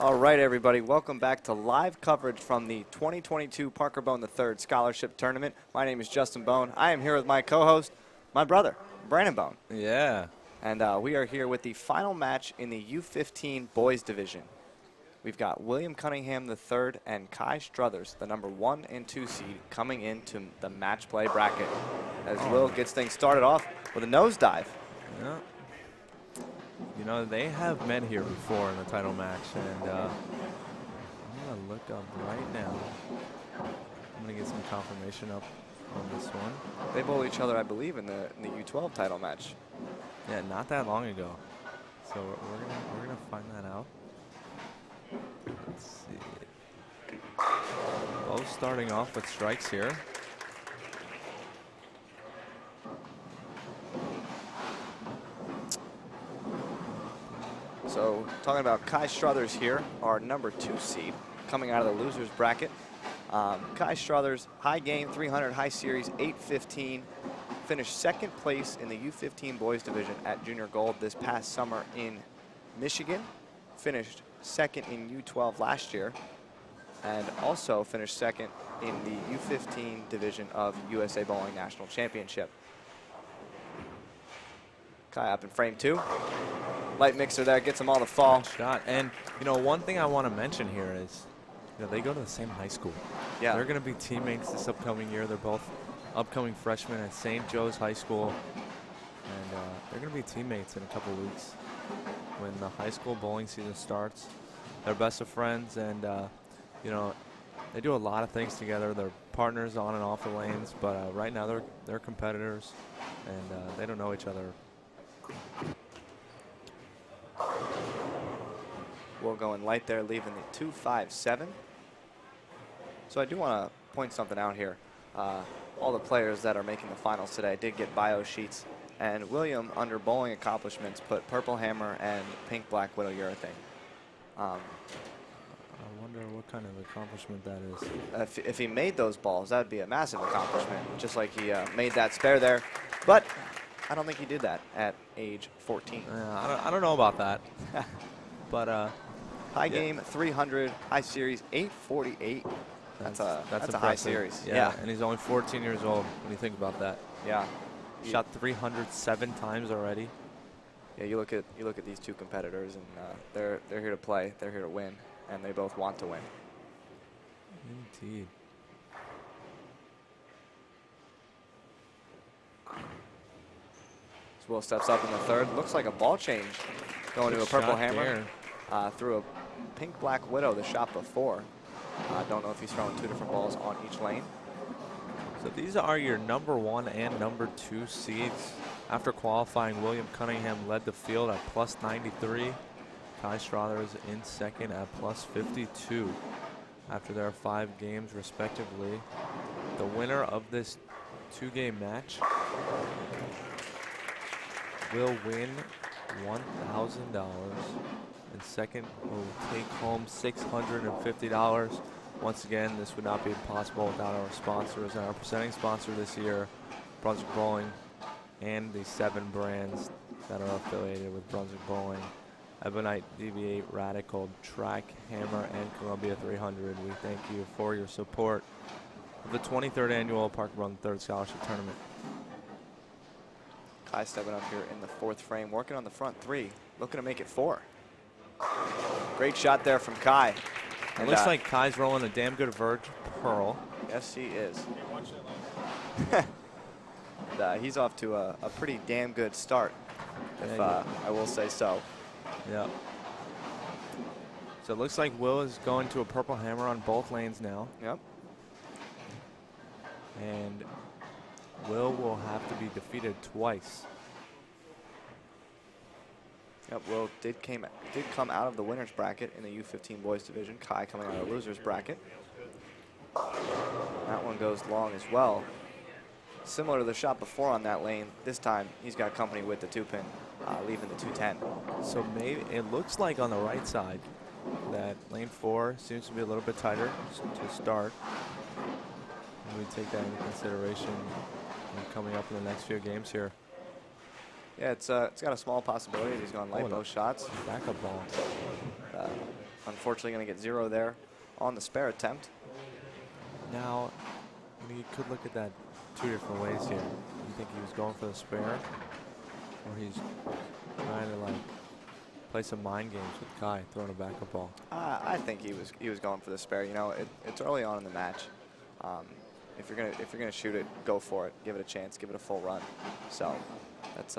All right, everybody, welcome back to live coverage from the 2022 Parker Bohn III Scholarship Tournament. My name is Justin Bohn. I am here with my co-host, my brother, Brandon Bohn. Yeah. And we are here with the final match in the U15 boys division. We've got William Cunningham III and Kai Struthers, the number 1 and 2 seed, coming into the match play bracket. As Will gets things started off with a nosedive. Yeah. You know, they have met here before in the title match, and I'm going to look up right now. I'm going to get some confirmation up on this one. They bowl each other, I believe, in the U12 title match. Yeah, not that long ago. So we're gonna find that out. Let's see. Both starting off with strikes here. So talking about Kai Struthers here, our number 2 seed, coming out of the losers bracket. Kai Struthers, high game, 300, high series, 815. Finished second place in the U15 boys division at Junior Gold this past summer in Michigan. Finished second in U12 last year. And also finished second in the U15 division of USA Bowling National Championship. Kai up in frame 2. Light mixer there, gets them all to fall. Good shot. And, you know, one thing I want to mention here is, you know, they go to the same high school. Yeah. They're going to be teammates this upcoming year. They're both upcoming freshmen at St. Joe's High School. And they're going to be teammates in a couple weeks when the high school bowling season starts. They're best of friends, and, you know, they do a lot of things together. They're partners on and off the lanes, but right now they're competitors, and they don't know each other. Will going light there, leaving the 2-5-7. So I do want to point something out here. All the players that are making the finals today did get bio sheets, and William, under bowling accomplishments, put purple hammer and pink black widow urethane. I wonder what kind of accomplishment that is. If he made those balls, that would be a massive accomplishment, just like he made that spare there. But I don't think he did that at age 14. I don't know about that. But high game 300, high series 848. That's a high series. Yeah, and he's only 14 years old when you think about that. Yeah. Shot 307 times already. Yeah, you look at these two competitors, and they're here to play, they're here to win, and they both want to win. Indeed. Will steps up in the third. Looks like a ball change going to a purple hammer. Through a pink black widow the shot before. Don't know if he's throwing 2 different balls on each lane. So these are your number 1 and number 2 seeds. After qualifying, William Cunningham led the field at plus 93. Kai Struthers in second at plus 52 after their 5 games respectively. The winner of this 2-game match will win $1,000, and second will take home $650. Once again, this would not be possible without our sponsors, and our presenting sponsor this year, Brunswick Bowling, and the 7 brands that are affiliated with Brunswick Bowling: Ebonite, DV8, Radical, Track, Hammer, and Columbia 300. We thank you for your support of the 23rd annual Parker Bohn III Scholarship Tournament. Kai stepping up here in the 4th frame, working on the front 3, looking to make it 4. Great shot there from Kai. It looks like Kai's rolling a damn good verge pearl. Yes, he is. And, he's off to a pretty damn good start, if I will say so. Yeah. So it looks like Will is going to a purple hammer on both lanes now. Yep. And Will have to be defeated twice. Yep, Will did come out of the winner's bracket in the U15 boys division. Kai coming out of the loser's bracket. That one goes long as well. Similar to the shot before on that lane, this time he's got company with the 2-pin, leaving the 210. So maybe it looks like on the right side that lane 4 seems to be a little bit tighter to start. And we take that into consideration coming up in the next few games here. Yeah, it's got a small possibility. He's going light both shots. Backup ball. unfortunately going to get 0 there on the spare attempt. Now, you could look at that two different ways here. You think he was going for the spare, or he's trying to like play some mind games with Kai, throwing a backup ball? I think he was going for the spare. You know, it's early on in the match. If you're gonna shoot it, go for it. Give it a chance. Give it a full run. So that's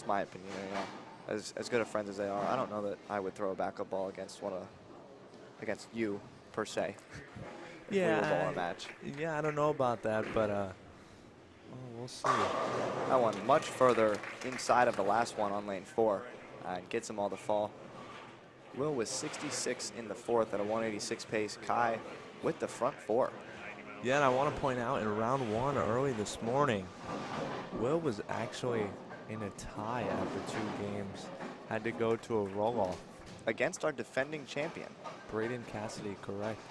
my opinion. You know, as good of friends as they are, I don't know that I would throw a backup ball against you per se. If we were bowling a match. Yeah, I don't know about that, but well, we'll see. That one much further inside of the last one on lane 4. And gets them all to fall. Will was 66 in the 4th at a 186 pace. Kai with the front 4. Yeah, and I want to point out in round 1 early this morning, Will was actually in a tie after 2 games. Had to go to a roll-off. Against our defending champion. Braden Cassidy, correct.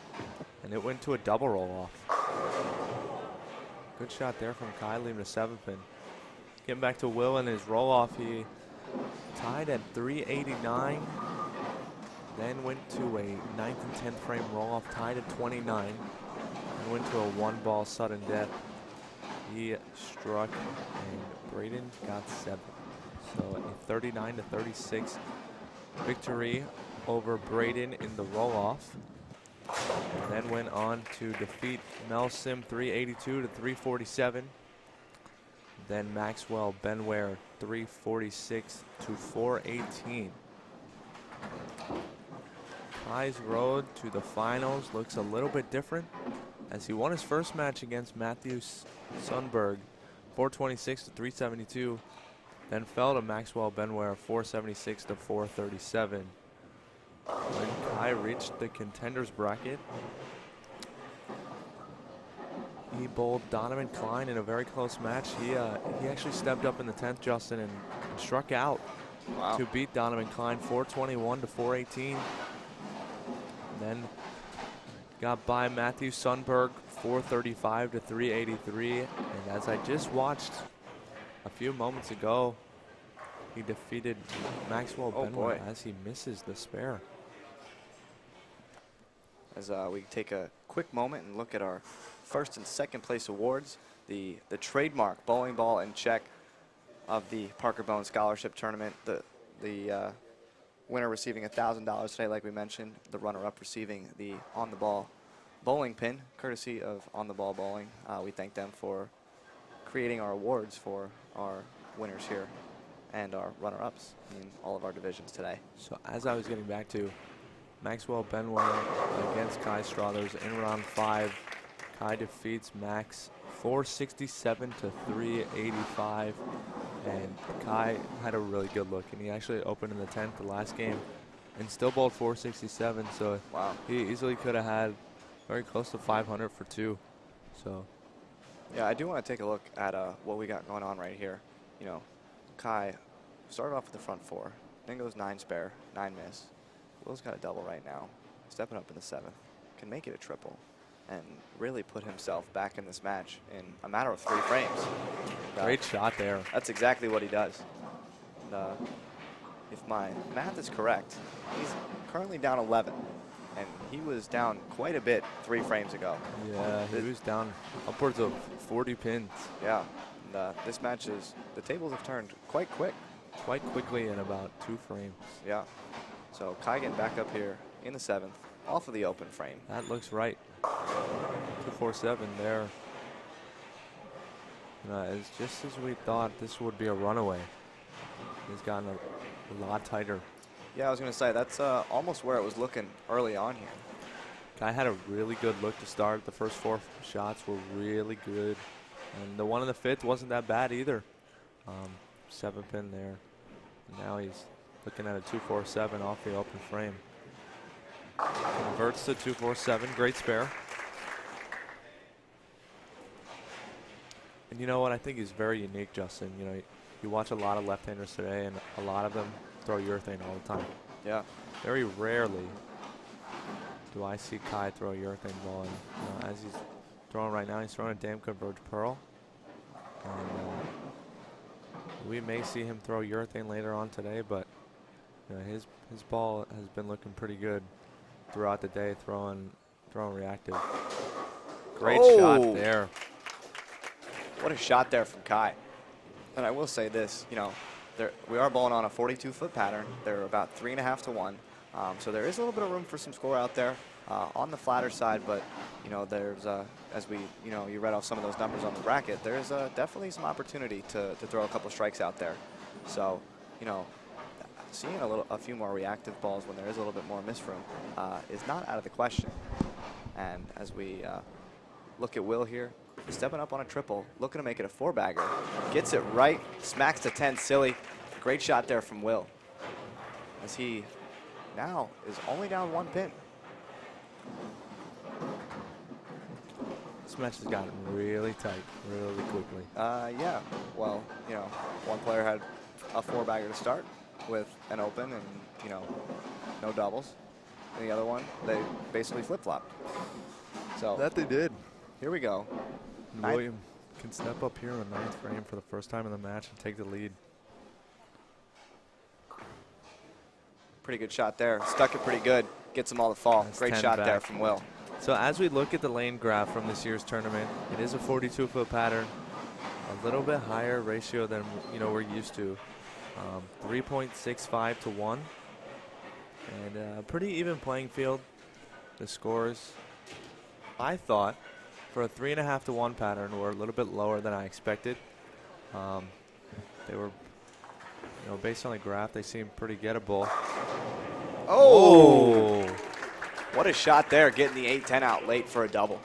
And it went to a double roll-off. Good shot there from Kai, leaving a 7-pin. Getting back to Will and his roll-off, he tied at 389. Then went to a 9th and 10th frame roll-off, tied at 29. And went to a 1-ball sudden death. He struck and Braden got 7. So a 39-36 victory over Braden in the roll-off. And then went on to defeat Mel Sim 382 to 347. Then Maxwell Benware 346 to 418. Kai's road to the finals looks a little bit different as he won his first match against Matthew Sundberg 426 to 372. Then fell to Maxwell Benware 476 to 437. When Kai reached the contenders bracket, he bowled Donovan Klein in a very close match. He actually stepped up in the 10th, Justin, and struck out to beat Donovan Klein 421 to 418. Then got by Matthew Sundberg 435 to 383. And as I just watched a few moments ago, he defeated Maxwell Benware as he misses the spare. As we take a quick moment and look at our first and second place awards, the trademark bowling ball and check of the Parker Bohn Scholarship Tournament. The winner receiving $1,000 today, like we mentioned. The runner-up receiving the on-the-ball bowling pin, courtesy of On the Ball Bowling. We thank them for creating our awards for our winners here and our runner-ups in all of our divisions today. So as I was getting back to Maxwell Benware against Kai Struthers in round 5, Kai defeats Max 467 to 385, and Kai had a really good look, and he actually opened in the 10th the last game and still bowled 467, so he easily could have had very close to 500 for 2. So yeah, I do want to take a look at what we got going on right here. You know, Kai started off with the front 4, then goes 9 spare, 9 miss. Will's got a double right now, stepping up in the 7th, can make it a triple, and really put himself back in this match in a matter of 3 frames. Great shot there. That's exactly what he does. And, if my math is correct, he's currently down 11, and he was down quite a bit 3 frames ago. Yeah, he was down upwards of 40 pins. Yeah, and, this match is, the tables have turned quite quick. Quite quickly in about 2 frames. Yeah. So Kai getting back up here in the 7th, off of the open frame. That looks right. 247 there. It's just as we thought this would be a runaway. He's gotten a lot tighter. Yeah, I was going to say, that's almost where it was looking early on here. Kai had a really good look to start. The first 4 shots were really good. And the one in the 5th wasn't that bad either. 7-pin there. And now he's looking at a 247 off the open frame. Converts to 247. Great spare. And you know what? I think he's very unique, Justin. You know, you watch a lot of left-handers today, and a lot of them throw urethane all the time. Yeah. Very rarely do I see Kai throw a urethane ball. And, as he's throwing right now, he's throwing a damn converged pearl. And we may see him throw urethane later on today, but you know, his ball has been looking pretty good. throughout the day throwing reactive. Great Oh. shot there. What a shot there from Kai. And I will say this, we are bowling on a 42-foot pattern. They're about 3.5 to 1. So there is a little bit of room for some score out there on the flatter side, but there's as we you read off some of those numbers on the bracket, there's definitely some opportunity to throw a couple strikes out there. So seeing a few more reactive balls when there is a little bit more miss room is not out of the question. And as we look at Will here, stepping up on a triple, looking to make it a 4-bagger, gets it right, smacks to 10 silly. Great shot there from Will, as he now is only down 1 pin. This match has gotten really tight, really quickly. Yeah, well, one player had a 4-bagger to start with an open and, no doubles. And the other one, they basically flip-flopped. So That they did. here we go. William can step up here in the 9th frame for the first time in the match and take the lead. Pretty good shot there. Stuck it pretty good. Gets them all to fall. That's Great 10 shot back. there from Will. So as we look at the lane graph from this year's tournament, it is a 42-foot pattern, a little bit higher ratio than we're used to, 3.65 to 1, and a pretty even playing field. The scores, I thought, for a 3.5 to 1 pattern were a little bit lower than I expected. They were, based on the graph, they seemed pretty gettable. Oh! What a shot there, getting the 8-10 out late for a double.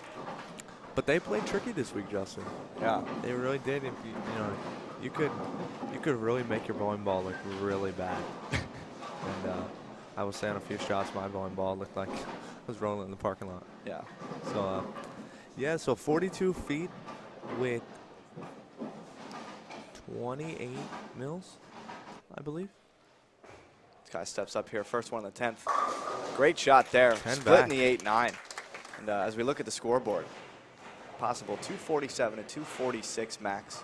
But they played tricky this week, Justin. Yeah. They really did. If you could really make your bowling ball look really bad. And I was saying a few shots, my bowling ball looked like it was rolling in the parking lot. Yeah. So yeah, so 42 feet with 28 mils, I believe. This guy steps up here, first one on the 10th. Great shot there, splitting the 8-9. And as we look at the scoreboard, possible 247 to 246 max.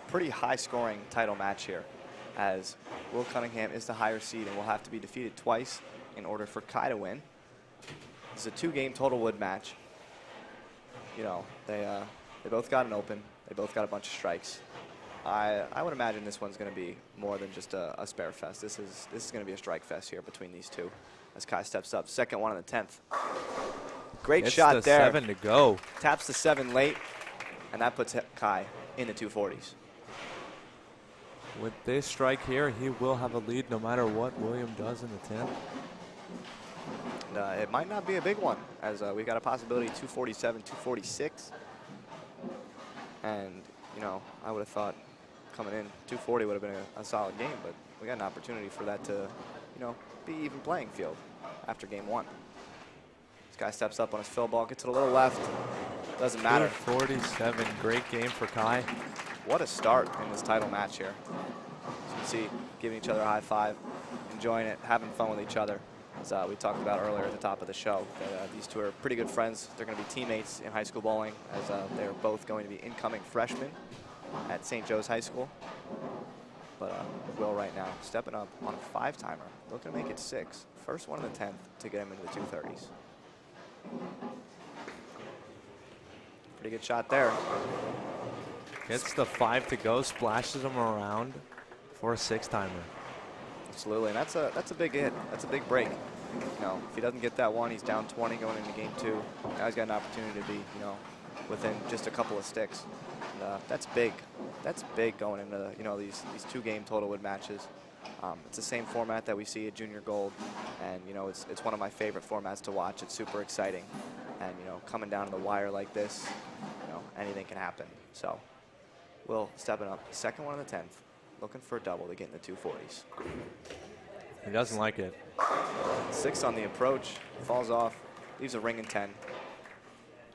Pretty high scoring title match here, as Will Cunningham is the higher seed and will have to be defeated twice in order for Kai to win. This is a 2-game total wood match. They both got an open. They both got a bunch of strikes. I would imagine this one's going to be more than just a spare fest. This is going to be a strike fest here between these two. As Kai steps up, second one on the 10th. Great shot there. 7 to go. Taps the 7 late, and that puts Kai in the 240s. With this strike here, he will have a lead no matter what William does in the 10th. And, it might not be a big one, as we've got a possibility 247, 246. And, I would have thought coming in 240 would have been a solid game, but we got an opportunity for that to, be even playing field after game 1. This guy steps up on his fill ball, gets it a little left. Doesn't matter. 47, great game for Kai. What a start in this title match here. As you can see, giving each other a high five, enjoying it, having fun with each other. As we talked about earlier at the top of the show, that these two are pretty good friends. They're going to be teammates in high school bowling, as they're both going to be incoming freshmen at St. Joe's High School. But Will right now stepping up on a 5-timer, looking to make it 6. First one in the 10th to get him into the 230s. Pretty good shot there. Gets the 5 to go, splashes him around for a 6-timer. Absolutely, and that's a big hit. That's a big break. If he doesn't get that one, he's down 20 going into game 2. Now he's got an opportunity to be, within just a couple of sticks. And, that's big. That's big going into these 2-game total wood matches. It's the same format that we see at Junior Gold, and it's one of my favorite formats to watch. It's super exciting, and coming down to the wire like this, anything can happen. So, Will stepping up, second one on the 10th, looking for a double to get in the 240s. He doesn't like it. 6 on the approach, falls off, leaves a ring in 10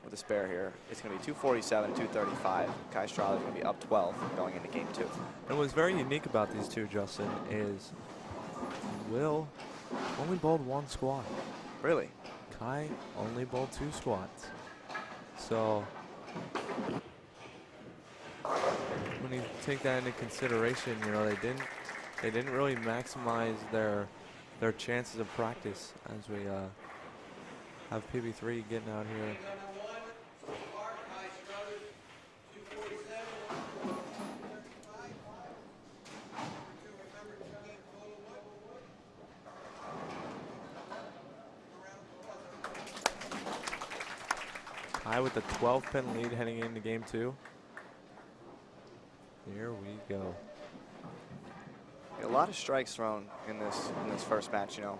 with a spare here. It's going to be 247, 235. Kai Strahler's going to be up 12 going into game 2. And what's very unique about these two, Justin, is Will only bowled 1 squat. Really? Kai only bowled 2 squats. So when you take that into consideration, they didn't really maximize their chances of practice, as we have PB3 getting out here. Kai with the 12-pin lead heading into game 2. Here we go. A lot of strikes thrown in this first match. You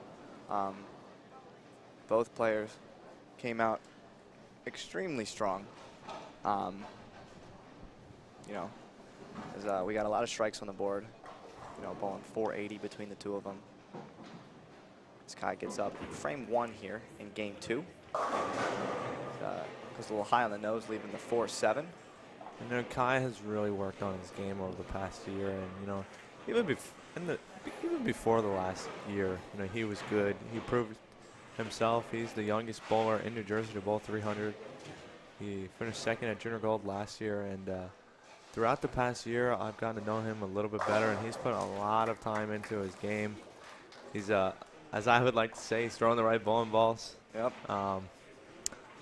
know, both players came out extremely strong. You know, as we got a lot of strikes on the board. You know, Bohn 480 between the two of them. This guy gets up frame 1 here in game 2. Goes a little high on the nose, leaving the 4-7. You know, Kai has really worked on his game over the past year, and you know, even before the last year, you know, he was good. He proved himself. He's the youngest bowler in New Jersey to bowl 300. He finished second at Junior Gold last year, and throughout the past year, I've gotten to know him a little bit better, and he's put a lot of time into his game. He's, as I would like to say, he's throwing the right bowling balls. Yep.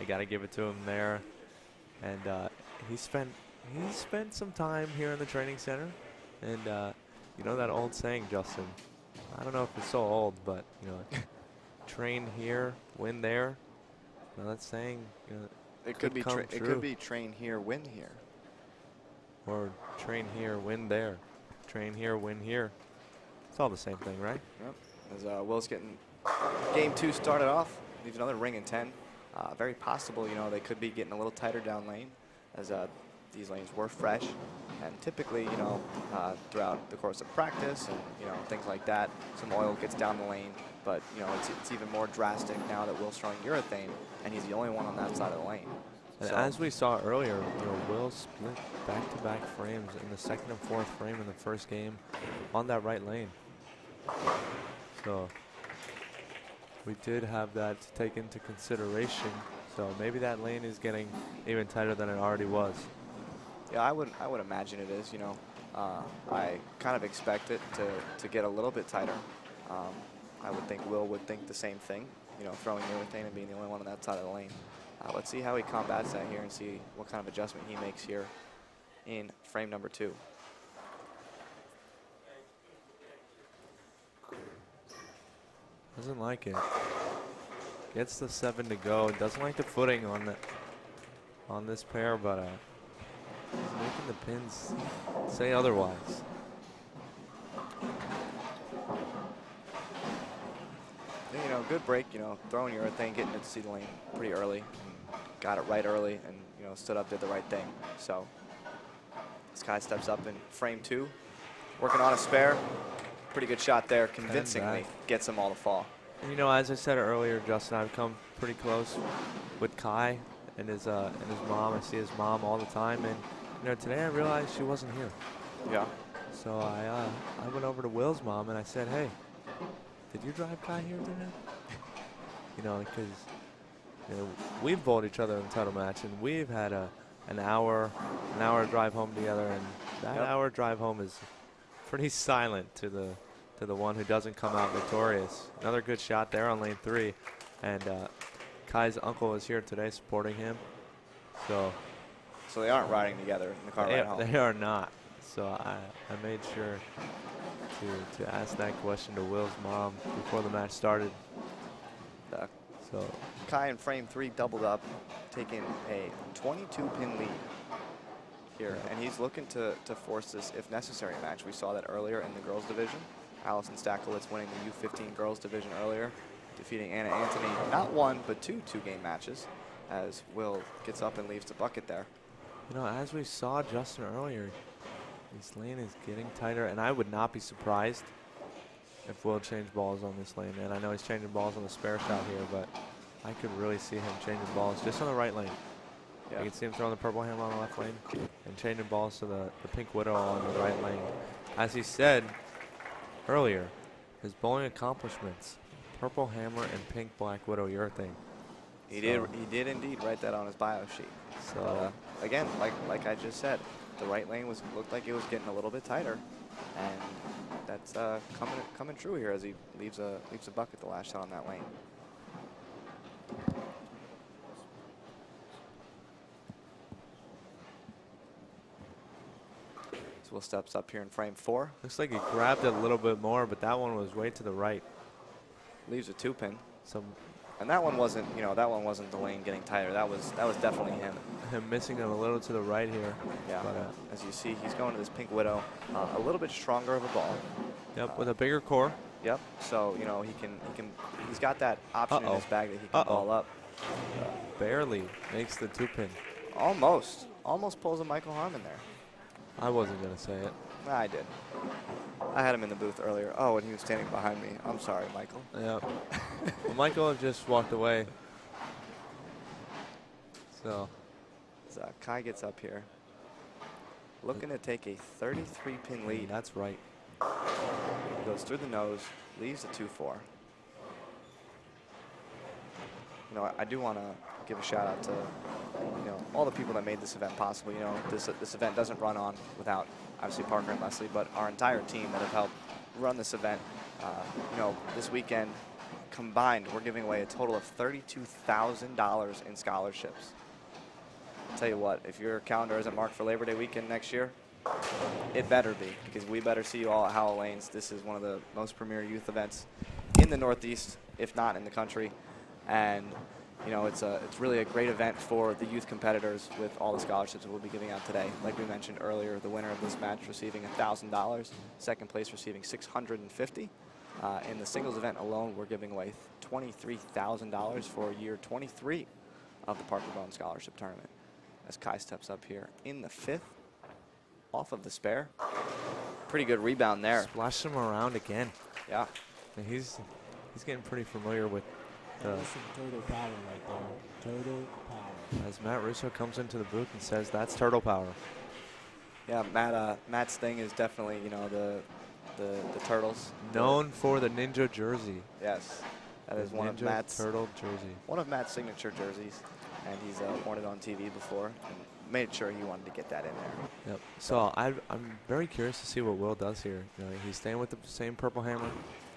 I got to give it to him there, and he spent some time here in the training center, and you know that old saying, Justin. I don't know if it's so old, but you know, train here, win there. You know, that saying, you know, it could be train here, win here, or train here, win there, train here, win here. It's all the same thing, right? Yep. As Will's getting game 2 started off, leaves another ring in 10. Very possible, you know, they could be getting a little tighter down lane, as these lanes were fresh, and typically, you know, throughout the course of practice and you know things like that, some oil gets down the lane. But you know, it's even more drastic now that Will's throwing urethane, and he's the only one on that side of the lane. And so, as we saw earlier, you know, Will split back-to-back frames in the second and fourth frame in the first game on that right lane. So we did have that to take into consideration. So maybe that lane is getting even tighter than it already was. Yeah, I would imagine it is. You know, I kind of expect it to get a little bit tighter. I would think Will would think the same thing. You know, throwing urethane and being the only one on that side of the lane. Let's see how he combats that here and see what kind of adjustment he makes here in frame number 2. Doesn't like it. Gets the 7 to go. Doesn't like the footing on this pair, but he's making the pins say otherwise. You know, good break. You know, throwing urethane, getting it to see the lane pretty early, and got it right early, and you know, stood up, did the right thing. So this guy steps up in frame 2, working on a spare. Pretty good shot there, convincingly gets them all to fall. And you know, as I said earlier, Justin, I've come pretty close with Kai and his mom. I see his mom all the time, and you know, today I realized she wasn't here. Yeah. So I went over to Will's mom and I said, "Hey, did you drive Kai here today?" You know, because you know, we've bowled each other in the title match, and we've had an hour drive home together, and that hour drive home is pretty silent to the one who doesn't come out victorious. Another good shot there on lane 3, and Kai's uncle is here today supporting him. So they aren't riding together in the car ride home. They are not. So I made sure to ask that question to Will's mom before the match started. So Kai in frame 3 doubled up, taking a 22-pin lead here, and he's looking to force this if necessary match. We saw that earlier in the girls division. Allison Stakowitz winning the U15 girls division earlier, defeating Anna Anthony, not one, but two-game matches, as Will gets up and leaves the bucket there. You know, as we saw Justin earlier, this lane is getting tighter, and I would not be surprised if Will changed balls on this lane. And I know he's changing balls on the spare shot here, but I could really see him changing balls just on the right lane. Yeah. You can see him throwing the purple hammer on the left lane and changing balls to the pink widow on the right lane. As he said earlier, his bowling accomplishments, purple hammer and pink black widow urethane. He did indeed write that on his bio sheet. So again, like I just said, the right lane looked like it was getting a little bit tighter, and that's coming true here as he leaves a bucket the last shot on that lane. Will steps up here in frame 4. Looks like he grabbed it a little bit more, but that one was way to the right. Leaves a 2-pin. Some And that one wasn't, you know, that one wasn't the lane getting tighter. That was definitely him. him missing it a little to the right here. Yeah. But, as you see, he's going to this Pink Widow, a little bit stronger of a ball. yep, with a bigger core. Yep. So you know he's got that option in his bag that he can ball up. Barely makes the 2-pin. Almost pulls a Michael Harmon there. I wasn't gonna say it. I did. I had him in the booth earlier. Oh, and he was standing behind me. I'm sorry, Michael. Yep. Well, Michael just walked away. So Kai gets up here, looking to take a 33-pin lead. that's right. He goes through the nose, leaves a 2-4. You know, I do want to give a shout out to, you know, all the people that made this event possible. You know, this event doesn't run on without obviously Parker and Leslie, but our entire team that have helped run this event. You know, this weekend combined, we're giving away a total of $32,000 in scholarships. I'll tell you what, if your calendar isn't marked for Labor Day weekend next year, it better be, because we better see you all at Howell Lanes. This is one of the most premier youth events in the Northeast, if not in the country. And you know, it's really a great event for the youth competitors with all the scholarships that we'll be giving out today. Like we mentioned earlier, the winner of this match receiving $1,000, second place receiving $650. In the singles event alone, we're giving away $23,000 for year 23 of the Parker Bohn Scholarship Tournament. As Kai steps up here in the 5th, off of the spare. Pretty good rebound there. Splashed him around again. Yeah. And he's getting pretty familiar with That's some turtle power right there. Turtle power. as Matt Russo comes into the booth and says that's turtle power. Yeah, Matt's thing is definitely, you know, the turtles. Known for the ninja jersey. Yes, that is one of Ninja Matt's turtle jersey. one of Matt's signature jerseys, and he's worn it on TV before and made sure he wanted to get that in there. Yep. So I'm very curious to see what Will does here. You know, he's staying with the same purple hammer.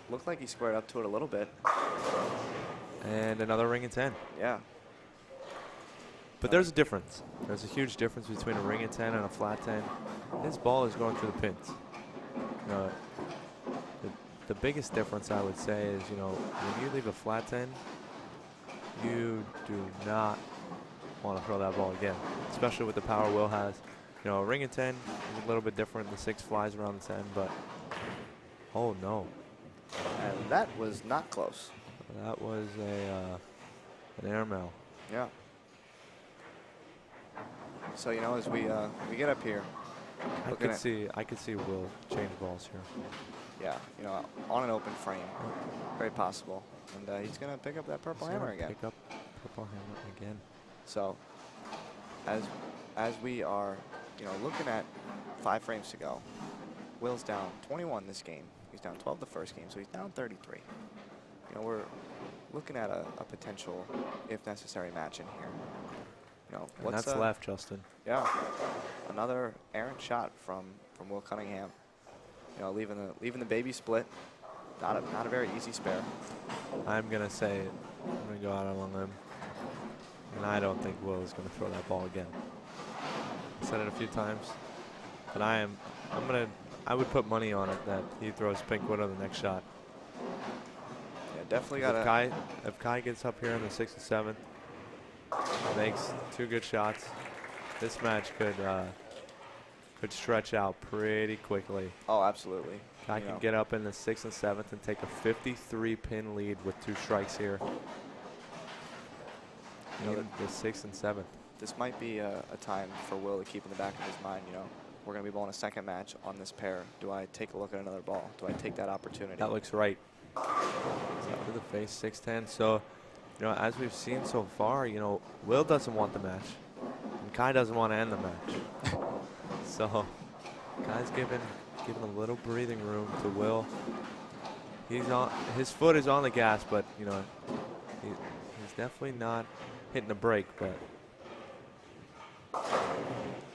Looked like he squared up to it a little bit. And another ring and 10. Yeah. But there's a difference. There's a huge difference between a ring and 10 and a flat 10. His ball is going through the pins. You know, the biggest difference I would say is, you know, when you leave a flat 10, you do not want to throw that ball again, especially with the power Will has. You know, a ring and 10 is a little bit different. The 6 flies around the 10, but oh no. And that was not close. That was an airmail. Yeah. So, you know, as we get up here, I could see Will change balls here. yeah, you know, on an open frame, very possible, and he's gonna pick up that purple hammer again. Pick up purple hammer again. So, as we are, you know, looking at 5 frames to go, Will's down 21 this game. He's down 12 the first game, so he's down 33. You know, we're looking at a potential, if necessary, match in here. You know, And that's left, Justin. Yeah, another errant shot from Will Cunningham. You know, leaving the baby split. Not a very easy spare. I'm gonna say it. I'm gonna go out on a limb, and I don't think Will is gonna throw that ball again. I said it a few times, but I would put money on it that he throws Pink Widow the next shot. Yeah, definitely got If Kai gets up here in the 6th and 7th, makes 2 good shots, this match could stretch out pretty quickly. Oh, absolutely. Kai can get up in the 6th and 7th and take a 53-pin lead with 2 strikes here. You know, in the 6th and 7th. This might be a time for Will to keep in the back of his mind. You know, we're going to be bowling a second match on this pair. Do I take a look at another ball? Do I take that opportunity? That looks right. To the face, 6-10. So, you know, as we've seen so far, you know, Will doesn't want the match, and Kai doesn't want to end the match. So, Kai's giving a little breathing room to Will. His foot is on the gas, but you know, he's definitely not hitting the brake. But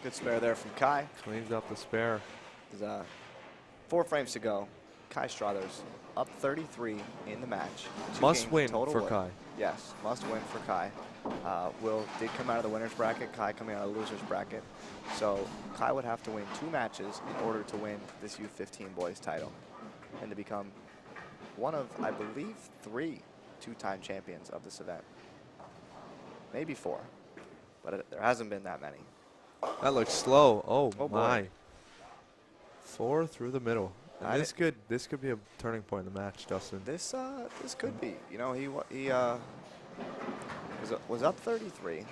good spare there from Kai. Cleans up the spare. There's 4 frames to go. Kai Struthers up 33 in the match. Must win total for wood. Kai. Yes, must win for Kai. Will did come out of the winner's bracket. Kai coming out of the loser's bracket. So Kai would have to win 2 matches in order to win this U15 boys title and to become one of, I believe, 3 two-time champions of this event. Maybe 4, but there hasn't been that many. That looks slow. Oh boy. my. 4 through the middle. And this could be a turning point in the match, Justin. This could be. You know, he was up 33,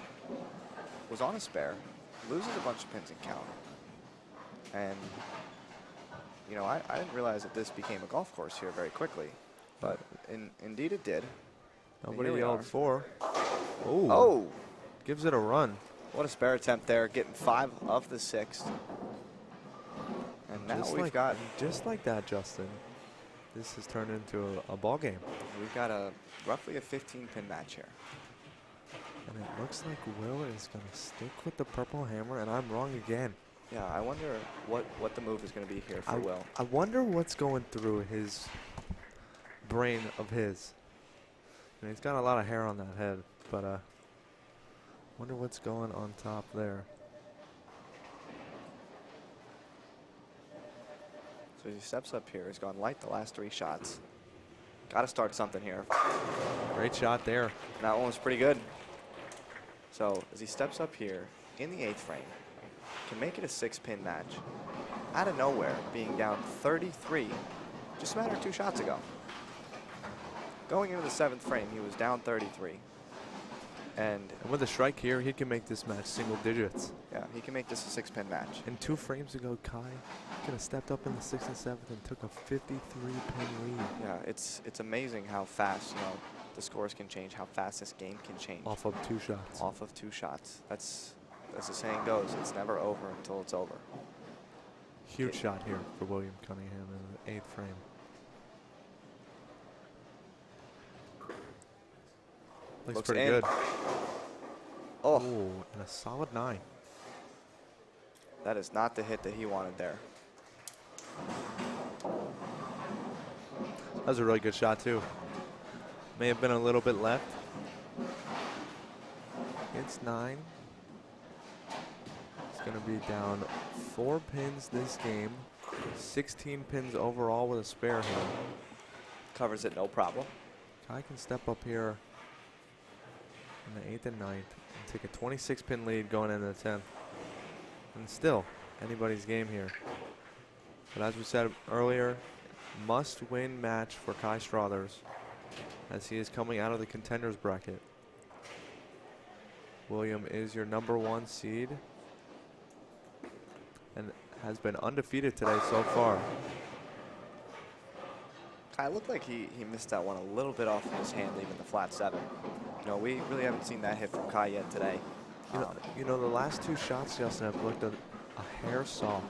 was on a spare, loses a bunch of pins and count, and you know, I didn't realize that this became a golf course here very quickly, but indeed it did. Nobody yelled 4. Oh, gives it a run. what a spare attempt there, getting 5 of the 6. And now we've got, just like that, Justin. This has turned into a ball game. We've got roughly a 15-pin match here. And it looks like Will is going to stick with the purple hammer, and I'm wrong again. Yeah, I wonder what the move is going to be here for Will. I wonder what's going through his brain of his. I mean, he's got a lot of hair on that head, but wonder what's going on top there. So he steps up here. He's gone light the last 3 shots. Got to start something here. Great shot there. And that one was pretty good. So as he steps up here in the 8th frame, can make it a 6-pin match. Out of nowhere, being down 33 just a matter of 2 shots ago. Going into the 7th frame, he was down 33. And with a strike here, he can make this match single digits. Yeah, he can make this a 6-pin match. And 2 frames ago, Kai could have stepped up in the 6th and 7th and took a 53-pin lead. Yeah, it's amazing how fast, you know, the scores can change, how fast this game can change. Off of 2 shots. Off of 2 shots. That's, as the saying goes, it's never over until it's over. Huge shot here for William Cunningham in the 8th frame. Looks pretty good. Oh, and a solid 9. That is not the hit that he wanted there. That was a really good shot, too. May have been a little bit left. It's 9. It's going to be down 4 pins this game. 16 pins overall with a spare here. Covers it, no problem. Kai can step up here in the 8th and 9th and take a 26-pin lead going into the 10th. And still, anybody's game here. But as we said earlier, must-win match for Kai Struthers as he is coming out of the contenders bracket. William is your #1 seed and has been undefeated today so far. Kai looked like he missed that one a little bit off of his hand, leaving the flat 7. You know, we really haven't seen that hit from Kai yet today. You know, the last 2 shots, Justin, have looked a hair soft.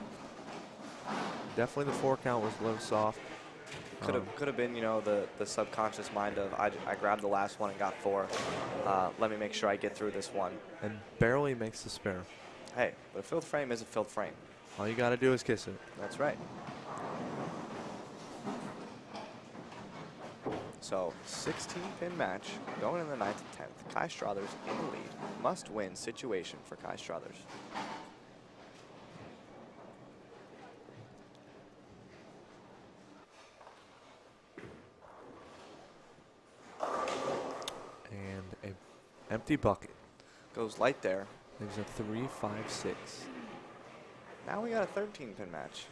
Definitely the 4 count was a little soft. Could have been, you know, the subconscious mind of I grabbed the last one and got 4. Let me make sure I get through this one. And barely makes the spare. Hey, but a filled frame is a filled frame. All you got to do is kiss it. That's right. So 16-pin match going in the 9th and 10th. Kai Struthers in the lead. Must-win situation for Kai Struthers. And an empty bucket. Goes light there. There's a 3, 5, 6. Now we got a 13-pin match.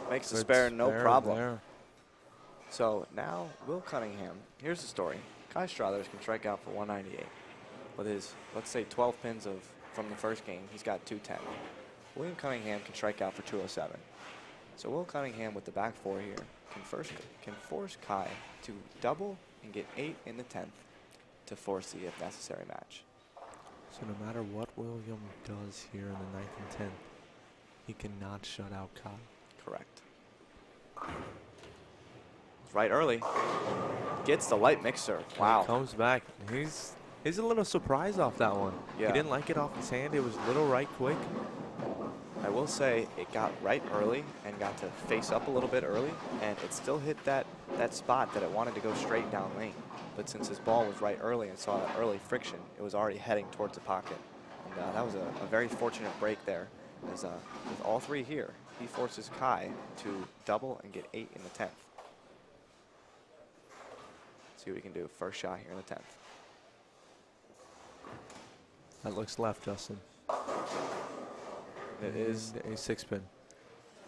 Makes the spare, no problem. There. So now Will Cunningham, here's the story. Kai Struthers can strike out for 198. With his, let's say, 12 pins from the first game, he's got 210. William Cunningham can strike out for 207. So Will Cunningham with the back 4 here can force Kai to double and get 8 in the 10th to force the, if necessary, match. So no matter what William does here in the 9th and 10th, He cannot shut out Kai. Correct. Right early. Gets the light mixer. Wow. He comes back. He's a little surprised off that one. Yeah. He didn't like it off his hand. It was a little right quick. I will say it got right early and got to face up a little bit early, and it still hit that spot that it wanted to go straight down lane. But since his ball was right early and saw that early friction, it was already heading towards the pocket. And that was a very fortunate break there. As with all three here, he forces Kai to double and get 8 in the 10th. See what we can do. First shot here in the 10th. That looks left, Justin. It is a 6-pin.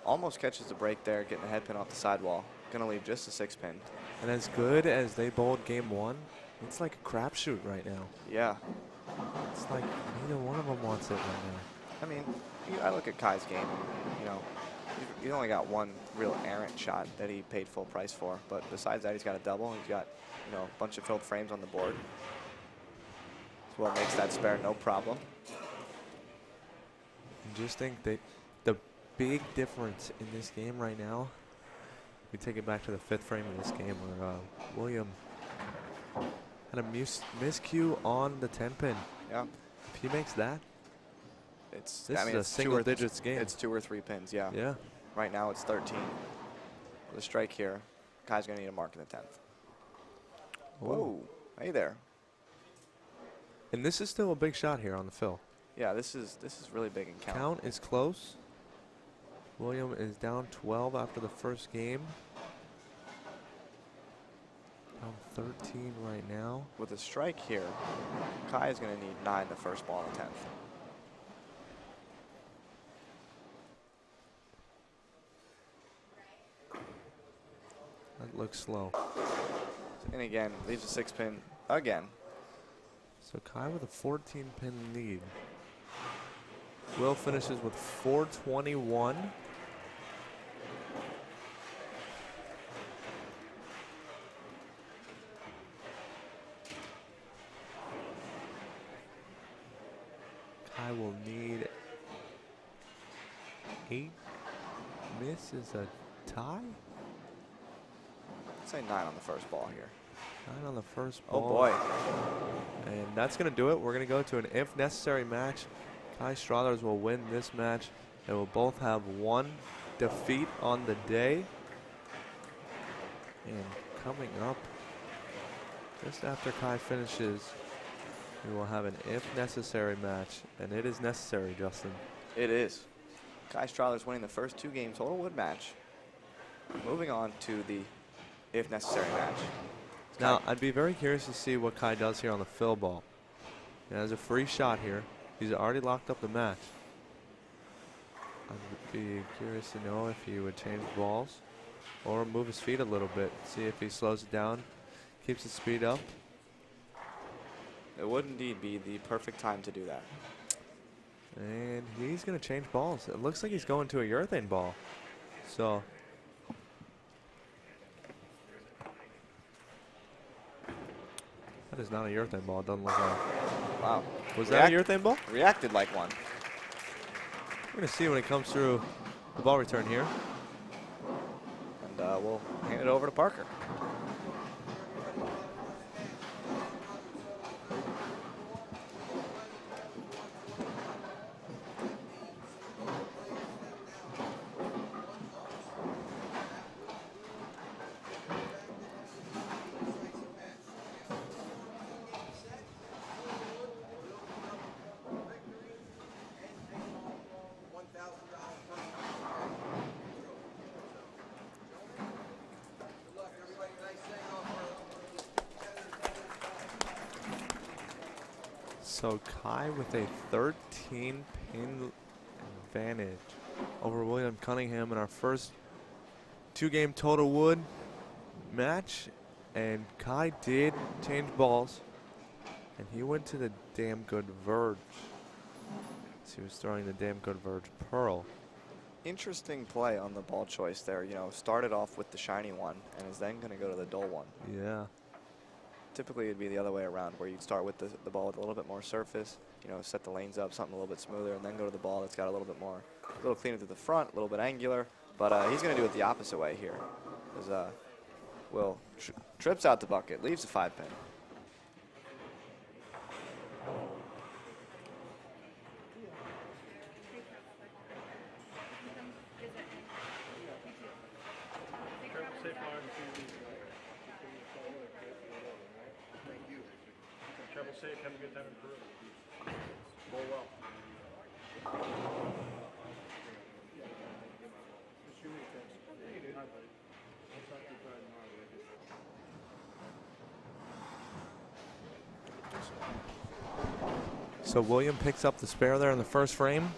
Almost catches the break there, getting a head pin off the sidewall. Gonna leave just a 6-pin. And as good as they bowled game 1, it's like a crapshoot right now. Yeah. It's like neither one of them wants it right now. I mean, I look at Kai's game, you know, he's only got one real errant shot that he paid full price for. But besides that, he's got a double. He's got, you know, a bunch of filled frames on the board. That's what makes that spare no problem. I just think that the big difference in this game right now, we take it back to the 5th frame of this game where William had a miscue on the 10-pin. Yeah. If he makes that, this is a single digits game. It's 2 or 3 pins, yeah. Yeah. Right now it's 13. With a strike here, Kai's gonna need a mark in the 10th. Whoa, hey there. And this is still a big shot here on the fill. Yeah, this is really big in count. Count is close. William is down 12 after the first game. Down 13 right now. With a strike here, Kai is going to need 9 the first ball in the 10th. That looks slow. And again, leaves a 6-pin again. So Kai with a 14-pin lead. Will finishes with 421. Kai will need 8. Miss is a tie? I'd say 9 on the first ball here. 9 on the first ball. Oh boy. And that's going to do it. We're going to go to an if necessary match. Kai Struthers will win this match. They will both have 1 defeat on the day. And coming up, just after Kai finishes, we will have an if necessary match. And it is necessary, Justin. It is. Kai Struthers winning the first 2 game total wood match. Moving on to the if necessary match. Now, I'd be very curious to see what Kai does here on the fill ball. He has a free shot here. He's already locked up the match. I'd be curious to know if he would change balls or move his feet a little bit. See if he slows it down, keeps his speed up. It would indeed be the perfect time to do that. And he's going to change balls. It looks like he's going to a urethane ball. So that is not a urethane ball. It doesn't look like. Wow. Was that a urethane ball? Reacted like one. We're going to see when it comes through the ball return here. And we'll hand it over to Parker. So Kai with a 13-pin advantage over William Cunningham in our first 2-game total wood match. And Kai did change balls, and he went to the damn good verge. So he was throwing the damn good verge pearl. Interesting play on the ball choice there. You know, started off with the shiny one and is then going to go to the dull one. Yeah. Typically, it'd be the other way around, where you'd start with the ball with a little bit more surface, you know, set the lanes up something a little bit smoother, and then go to the ball that's got a little bit more, a little cleaner to the front, a little bit angular. But he's going to do it the opposite way here. As Will trips out the bucket, leaves the 5-pin. Safe, have a good time in Peru. Roll well. So William picks up the spare there in the first frame.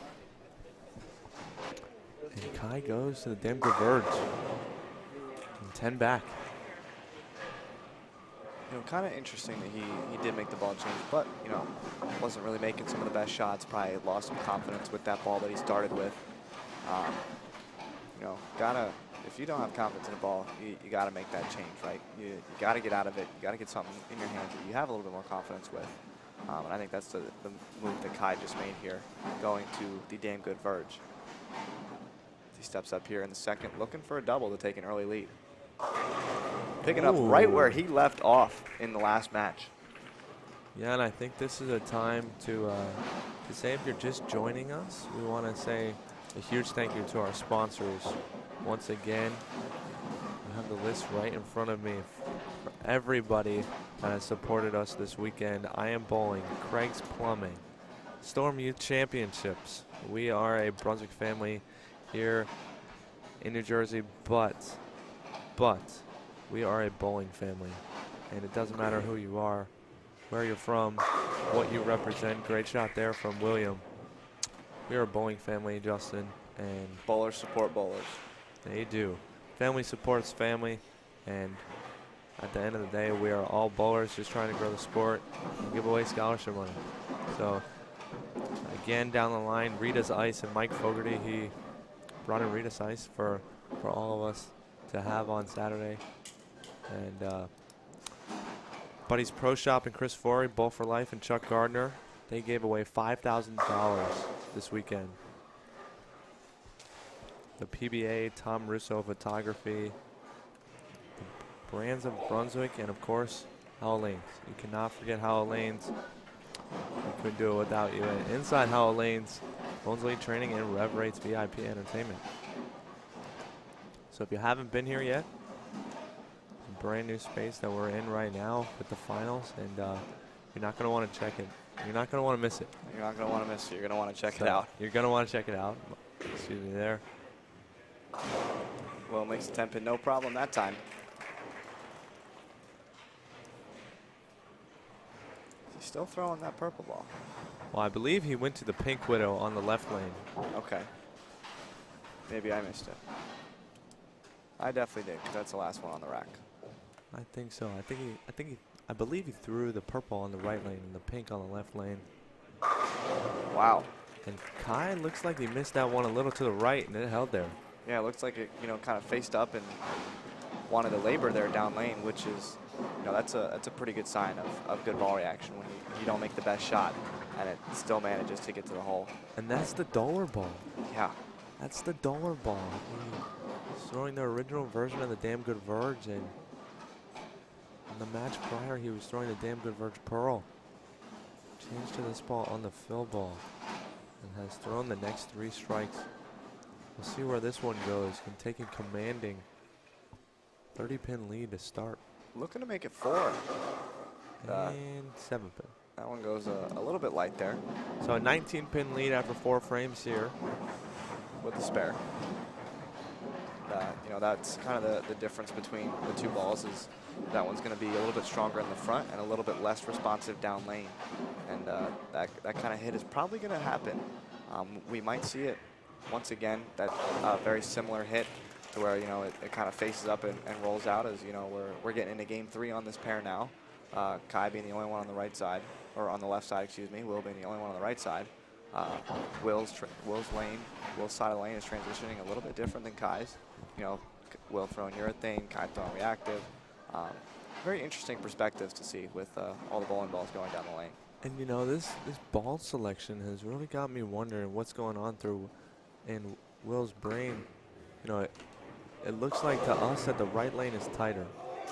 And Kai goes to the damn good verge. And 10 back. You know, kind of interesting that he did make the ball change, but, you know, wasn't really making some of the best shots. Probably lost some confidence with that ball that he started with. You know, if you don't have confidence in a ball, you gotta make that change, right? You gotta get out of it. You gotta get something in your hands that you have a little bit more confidence with. And I think that's the move that Kai just made here, going to the damn good verge. He steps up here in the second, looking for a double to take an early lead. Picking up right where he left off in the last match. Yeah, and I think this is a time to say if you're just joining us, we want to say a huge thank you to our sponsors. Once again, I have the list right in front of me for everybody that has supported us this weekend. I Am Bowling, Craig's Plumbing, Storm Youth Championships. We are a Brunswick family here in New Jersey, but we are a bowling family, and it doesn't matter who you are, where you're from, what you represent. Great shot there from William. We are a bowling family, Justin, and bowlers support bowlers. They do. Family supports family, and at the end of the day, we are all bowlers just trying to grow the sport and give away scholarship money. So again, down the line, Rita's Ice and Mike Fogarty, he brought in Rita's Ice for all of us to have on Saturday. And Buddy's Pro Shop and Chris Forey, Bowl for Life, and Chuck Gardner, they gave away $5,000 this weekend. The PBA, Tom Russo Photography, the Brands of Brunswick, and of course, Howell Lanes. You cannot forget Howell Lanes. We couldn't do it without you. And inside Howell Lanes, Bones Elite Training and Rev Rates VIP Entertainment. So if you haven't been here yet, a brand new space that we're in right now with the finals, and you're not going to want to check it. You're not going to want to miss it. You're not going to want to miss it. You're going to want to check it out. You're going to want to check it out. Excuse me there. Will makes the 10-pin, no problem that time. He's still throwing that purple ball. Well, I believe he went to the Pink Widow on the left lane. Okay. Maybe I missed it. I definitely did, because that's the last one on the rack. I think so. I believe he threw the purple on the right lane and the pink on the left lane. Wow. And Kai looks like he missed that one a little to the right, and it held there. Yeah, it looks like it, you know, kind of faced up and wanted to labor there down lane, which is, you know, that's a pretty good sign of good ball reaction when you don't make the best shot and it still manages to get to the hole. And that's the dollar ball. Yeah. That's the dollar ball. He's throwing the original version of the Damn Good Verge, and in the match prior, he was throwing the Damn Good Verge Pearl. Changed to this ball on the fill ball and has thrown the next 3 strikes. We'll see where this one goes. And taking commanding 30-pin lead to start. Looking to make it 4. And 7-pin. That one goes a little bit light there. So a 19-pin lead after 4 frames here. With the spare. You know, that's kind of the difference between the 2 balls is that one's going to be a little bit stronger in the front and a little bit less responsive down lane. And that kind of hit is probably going to happen. We might see it once again, that very similar hit to where, you know, it kind of faces up and rolls out as, you know, we're getting into game 3 on this pair now. Kai being the only one on the right side, or on the left side, excuse me, Will being the only one on the right side. Will's side of the lane is transitioning a little bit different than Kai's. You know, Will throwing urethane, Kai throwing reactive. Very interesting perspectives to see with all the bowling balls going down the lane. And you know, this ball selection has really got me wondering what's going on through in Will's brain. You know, it looks like to us that the right lane is tighter.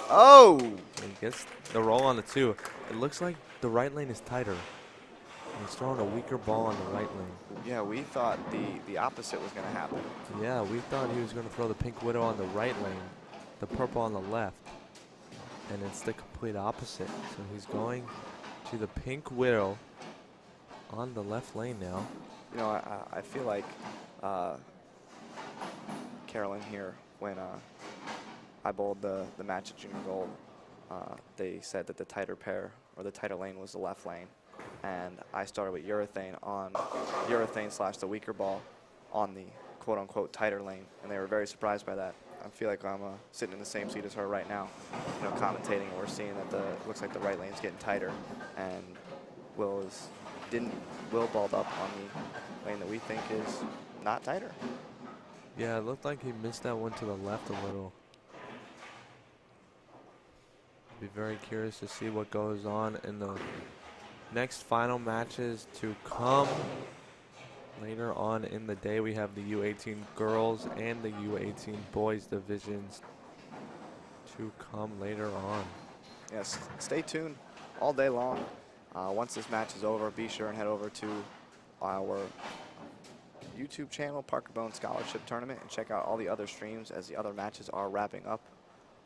Oh! He gets the roll on the 2. It looks like the right lane is tighter. And he's throwing a weaker ball on the right lane. Yeah, we thought the opposite was going to happen. Yeah, we thought he was going to throw the Pink Widow on the right lane, the purple on the left. And it's the complete opposite. So he's going to the Pink Widow on the left lane now. You know, I feel like Carolyn here, when I bowled the match at Junior Gold, they said that the tighter pair or the tighter lane was the left lane. And I started with urethane on urethane / the weaker ball on the quote unquote tighter lane. And they were very surprised by that. I feel like I'm sitting in the same seat as her right now, you know, commentating, and we're seeing that looks like the right lane's getting tighter, and Will balled up on the lane that we think is not tighter. Yeah, it looked like he missed that one to the left a little. Be very curious to see what goes on in the next final matches to come. Later on in the day, we have the U18 girls and the U18 boys divisions to come later on. Yes, stay tuned all day long. Once this match is over, be sure and head over to our YouTube channel, Parker Bohn Scholarship Tournament, and check out all the other streams as the other matches are wrapping up.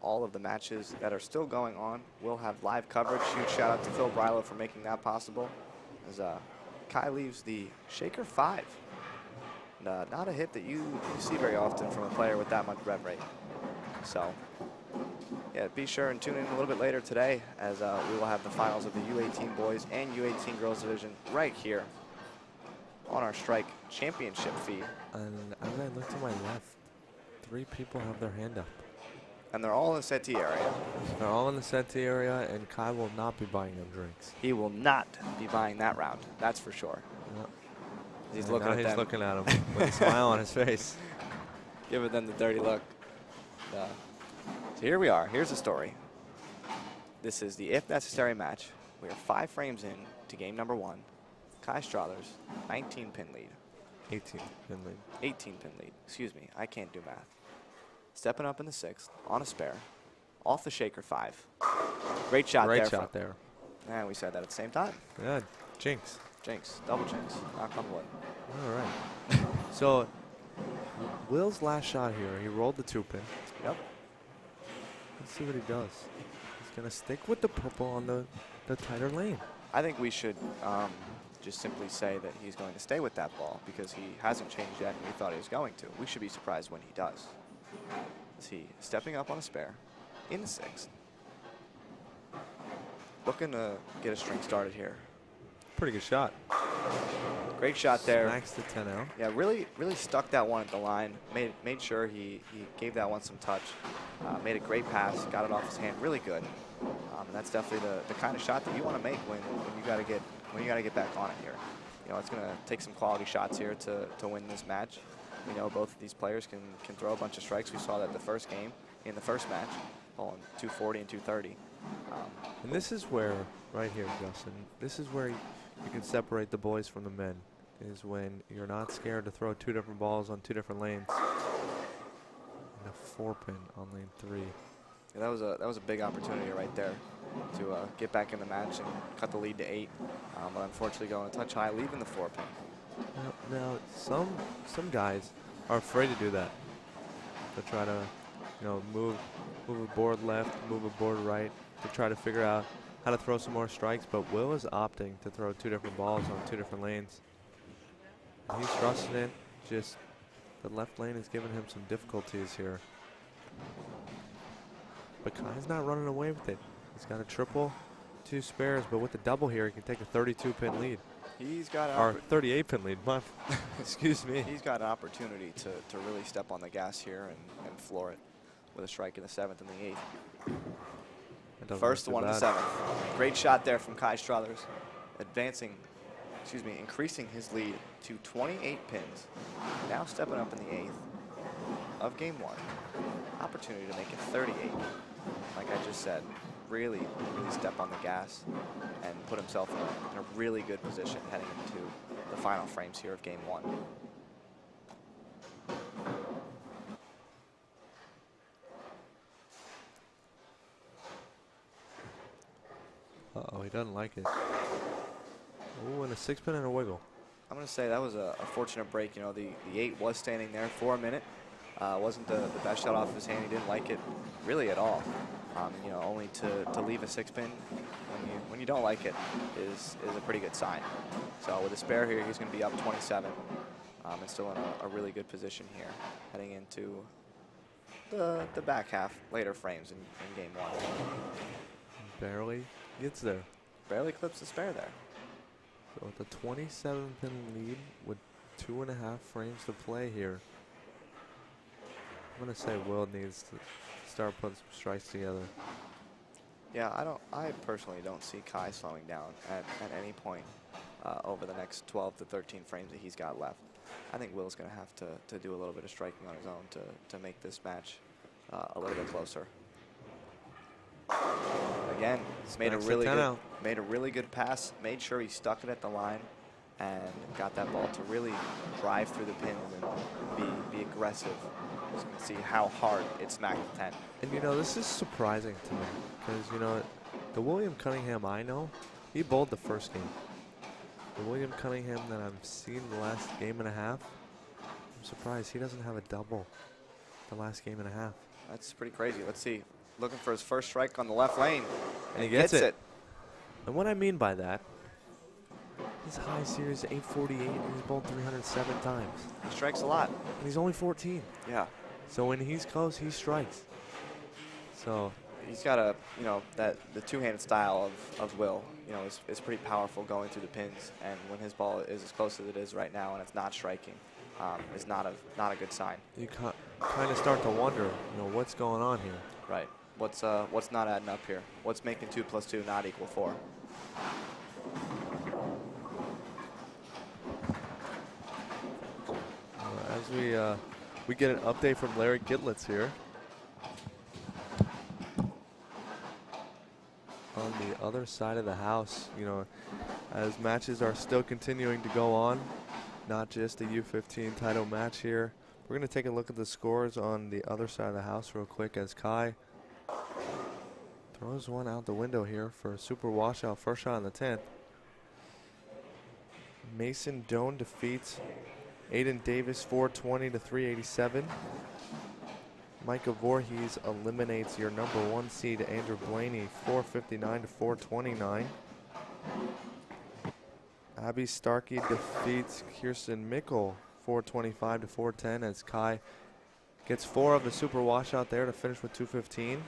All of the matches that are still going on will have live coverage. Huge shout out to Phil Brylow for making that possible. As Kai leaves the Shaker 5. And, not a hit that you see very often from a player with that much rev rate. So, yeah, be sure and tune in a little bit later today as we will have the finals of the U18 boys and U18 girls division right here on our Strike Championship feed. And as I look to my left, 3 people have their hand up. And they're all in the settee area. They're all in the settee area, and Kai will not be buying them drinks. He will not be buying that round, that's for sure. Yep. He's And looking now at he's them. looking at him with a smile on his face. Giving them the dirty look. So here we are. Here's the story. This is the if necessary match. We are 5 frames in to game number 1. Kai Struthers, 19-pin lead. 18 pin lead. 18-pin lead. Excuse me. I can't do math. Stepping up in the 6th on a spare. Off the Shaker 5. Great shot there. Great shot there. And we said that at the same time. Yeah, jinx. Jinx. Double jinx. Knock on wood. All right. So, Will's last shot here, he rolled the 2-pin. Yep. Let's see what he does. He's going to stick with the purple on the tighter lane. I think we should just simply say that he's going to stay with that ball because he hasn't changed yet and we thought he was going to. We should be surprised when he does. Is he stepping up on a spare in the 6th? Looking to get a string started here. Pretty good shot. Great shot there. Smacks the 10 out. Yeah, really stuck that one at the line. Made sure he gave that one some touch. Made a great pass. Got it off his hand. Really good. And that's definitely the kind of shot that you want to make when you got to get back on it here. You know, it's going to take some quality shots here to win this match. We know both of these players can throw a bunch of strikes. We saw that the first game in the first match, on 240 and 230. And this is where, right here, Justin, this is where you can separate the boys from the men, is when you're not scared to throw 2 different balls on 2 different lanes. And a 4-pin on lane 3. Yeah, that was a big opportunity right there to get back in the match and cut the lead to 8. But unfortunately going a touch high, leaving the 4-pin. Now some guys are afraid to do that. To try to, you know, move a board left, move a board right, to try to figure out how to throw some more strikes. But Will is opting to throw 2 different balls on 2 different lanes. And he's trusting it. Just the left lane is giving him some difficulties here. But Kai's not running away with it. He's got a triple, 2 spares, but with the double here, he can take a 32-pin lead. He's got Or 38-pin lead. Excuse me. He's got an opportunity to really step on the gas here and floor it with a strike in the 7th and the 8th. First one in the 7th. Great shot there from Kai Struthers, increasing his lead to 28 pins. Now stepping up in the 8th of game 1. Opportunity to make it 38. Like I just said, really step on the gas and put himself in a really good position heading into the final frames here of game 1. Uh-oh, he doesn't like it. Oh, and a 6-pin and a wiggle. I'm going to say that was a fortunate break. You know, the 8 was standing there for a minute. Wasn't the best shot off his hand. He didn't like it really at all. You know, only to leave a 6-pin when you don't like it is a pretty good sign. So with a spare here, he's going to be up 27 and still in a really good position here heading into the back half, later frames in game 1. Barely gets there. Barely clips the spare there. So with a 27-pin lead with 2.5 frames to play here, I'm going to say Will needs to start putting some strikes together. Yeah, I personally don't see Kai slowing down at any point over the next 12 to 13 frames that he's got left. I think Will's going to have to do a little bit of striking on his own to make this match a little bit closer. Again, made a really good pass, made sure he stuck it at the line, and got that ball to really drive through the pins and be aggressive. Just gonna see how hard it smacked the 10. And you know, this is surprising to me because, you know, the William Cunningham I know, he bowled the first game. The William Cunningham that I've seen the last game and a half, I'm surprised he doesn't have a double the last game and a half. That's pretty crazy. Let's see. Looking for his first strike on the left lane. And he gets it. And what I mean by that, his high series 848, and he's bowled 307 times. He strikes a lot. And he's only 14. Yeah. So when he's close, he strikes. So he's got the two-handed style of Will, you know, is pretty powerful going through the pins, and when his ball is as close as it is right now and it's not striking, is not a good sign. You kind of start to wonder, you know, what's going on here. Right. What's not adding up here? What's making 2 + 2 not equal 4? As we get an update from Larry Gitlitz here. On the other side of the house, you know, as matches are still continuing to go on, not just a U15 title match here. We're going to take a look at the scores on the other side of the house real quick as Kai throws one out the window here for a super washout first shot in the 10th. Mason Doan defeats Aiden Davis 420 to 387. Micah Voorhees eliminates your #1 seed Andrew Blaney 459 to 429. Abby Starkey defeats Kirsten Mickle 425 to 410 as Kai gets 4 of the super washout there to finish with 215.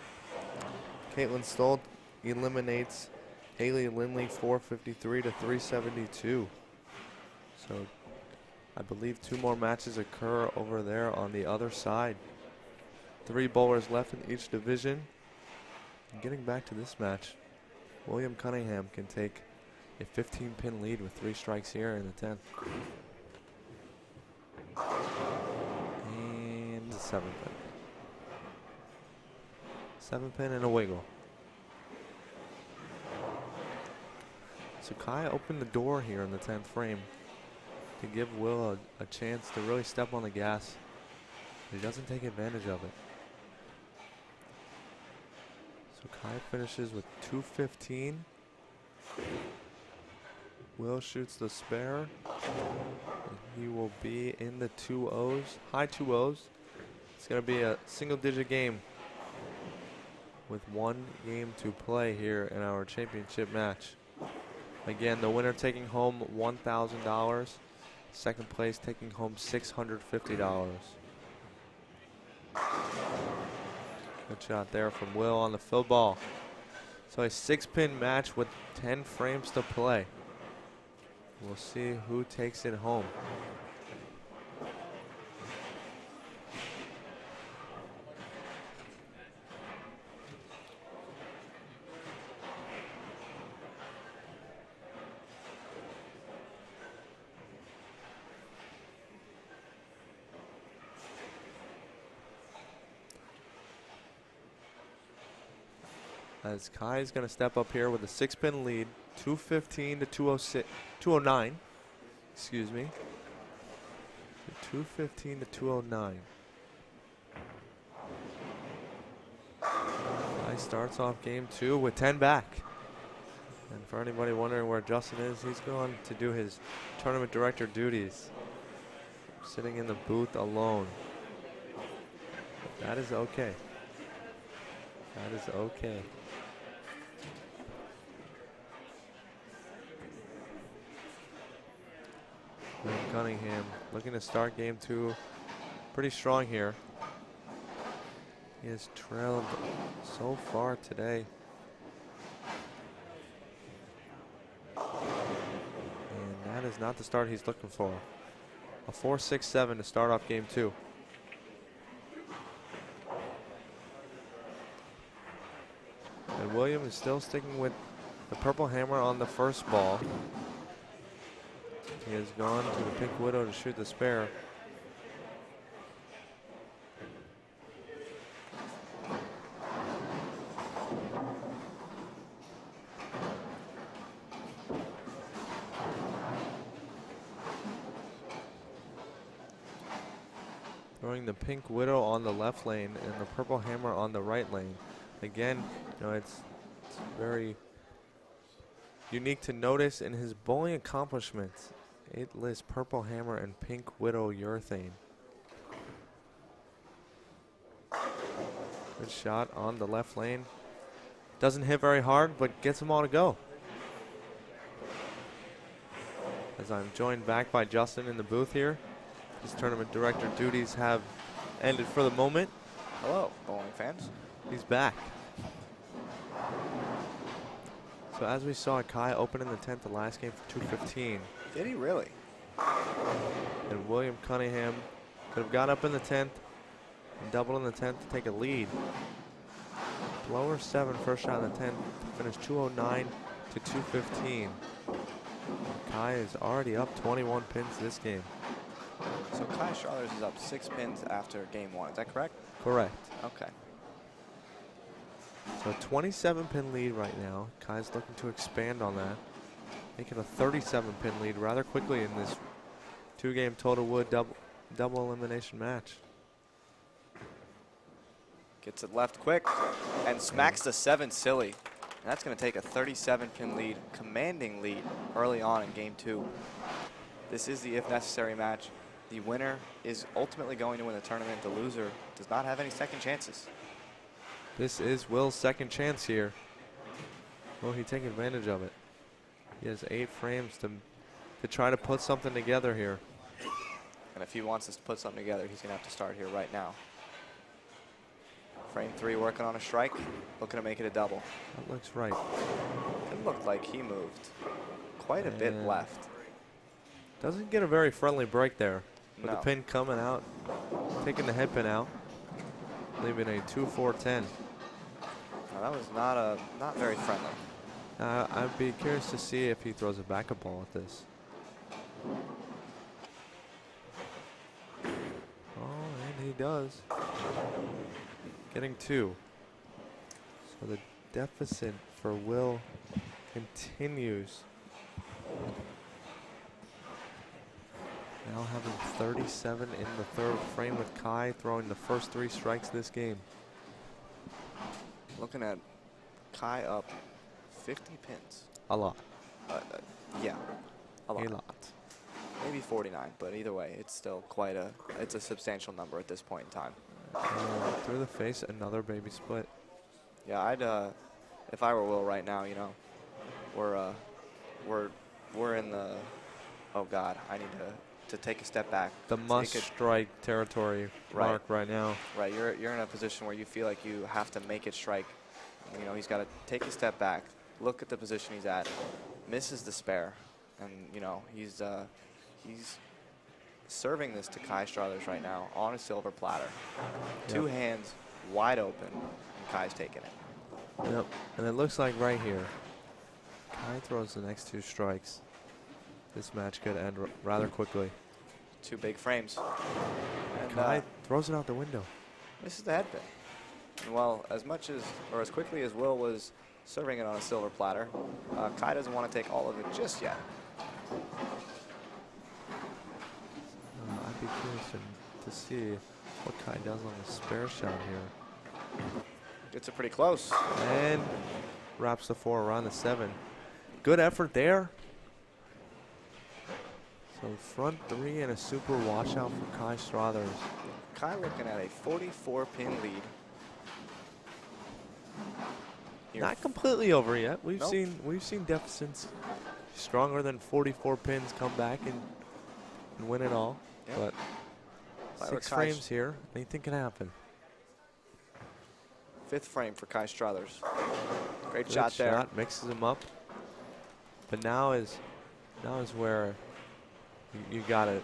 Caitlin Stolt eliminates Haley Lindley 453 to 372. So I believe 2 more matches occur over there on the other side. 3 bowlers left in each division. And getting back to this match, William Cunningham can take a 15-pin lead with 3 strikes here in the 10th. And a 7-pin. 7-pin and a wiggle. So Kai opened the door here in the 10th frame to give Will a chance to really step on the gas. He doesn't take advantage of it. So Kai finishes with 215. Will shoots the spare. And he will be in the 2-0s, high 2-0s. It's going to be a single-digit game with 1 game to play here in our championship match. Again, the winner taking home $1,000. Second place taking home $650. Good shot there from Will on the field ball. So a 6-pin match with 10 frames to play. We'll see who takes it home. as Kai is going to step up here with a 6-pin lead, 215 to 209. Excuse me. 215 to 209. Kai starts off game 2 with 10 back. And for anybody wondering where Justin is, he's going to do his tournament director duties, sitting in the booth alone. That is okay. That is okay. William Cunningham looking to start game 2 pretty strong here. He has trailed so far today. And that is not the start he's looking for. A 4-6-7 to start off game 2. And William is still sticking with the purple hammer on the first ball. He has gone to the pink widow to shoot the spare. Throwing the pink widow on the left lane and the purple hammer on the right lane. Again, you know, it's very unique to notice in his bowling accomplishments. It lists purple hammer and pink widow urethane. Good shot on the left lane. Doesn't hit very hard, but gets them all to go. As I'm joined back by Justin in the booth here. His tournament director duties have ended for the moment. Hello, bowling fans. He's back. So as we saw, Kai open in the 10th the last game for 215. Did he really? And William Cunningham could have got up in the 10th and doubled in the 10th to take a lead. Blower 7 first shot in the 10th to finish 209 to 215. Kai is already up 21 pins this game. So Kai Struthers is up 6 pins after game 1. Is that correct? Correct. Okay. So a 27-pin lead right now. Kai's looking to expand on that. Making a 37-pin lead rather quickly in this 2-game total wood double elimination match. Gets it left quick and smacks the 7 silly. And that's going to take a 37-pin lead, commanding lead early on in game 2. This is the if necessary match. The winner is ultimately going to win the tournament. The loser does not have any second chances. This is Will's second chance here. Will he take advantage of it? He has 8 frames to try to put something together here. And if he wants us to put something together, he's going to have to start here right now. Frame 3 working on a strike, looking to make it a double. That looks right. It looked like he moved quite a bit left. Doesn't get a very friendly break there. With No. the pin coming out, taking the head pin out, leaving a 2-4-10. Now that was not very friendly. I'd be curious to see if he throws a backup ball at this. Oh, and he does. Getting 2. So the deficit for Will continues. Now having 37 in the 3rd frame with Kai throwing the first 3 strikes this game. Looking at Kai up 50 pins. A lot. Yeah, a lot. A lot. Maybe 49, but either way, it's still it's a substantial number at this point in time. Through the face, another baby split. Yeah, I'd if I were Will right now, you know, we're in the, oh God, I need to take a step back. The must strike territory mark right now. Right, you're in a position where you feel like you have to make it strike. You know, he's got to take a step back, look at the position he's at, misses the spare, and you know he's serving this to Kai Struthers right now on a silver platter. Yep. 2 hands wide open, and Kai's taking it. Yep, and it looks like right here, Kai throws the next 2 strikes. This match could end rather quickly. 2 big frames. And Kai throws it out the window. misses the head pin. And well, as much as, or as quickly as Will was serving it on a silver platter, Kai doesn't want to take all of it just yet. I'd be curious to see what Kai does on the spare shot here. Gets it pretty close. And wraps the 4 around the 7. Good effort there. So front 3 and a super washout for Kai Struthers. Kai looking at a 44-pin lead. Here. Not completely over yet. We've Nope. seen deficits stronger than 44 pins come back and win it all. Yep. But Like 6 Kai frames here, anything can happen. 5th frame for Kai Struthers. Great Good shot there. Mixes them up. But now is where you gotta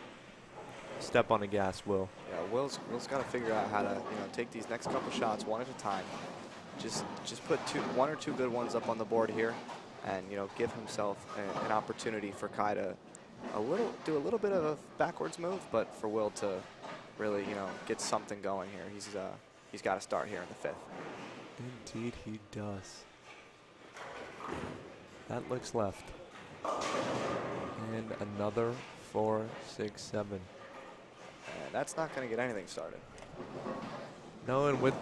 step on the gas, Will. Yeah, Will's got to figure out how to take these next couple shots one at a time. Just put 1 or 2 good ones up on the board here, and give himself an opportunity for Kai to do a little bit of a backwards move, but for Will to really get something going here. He's got to start here in the 5th. Indeed, he does. That looks left. And another 4, 6, 7. And that's not going to get anything started. No, and with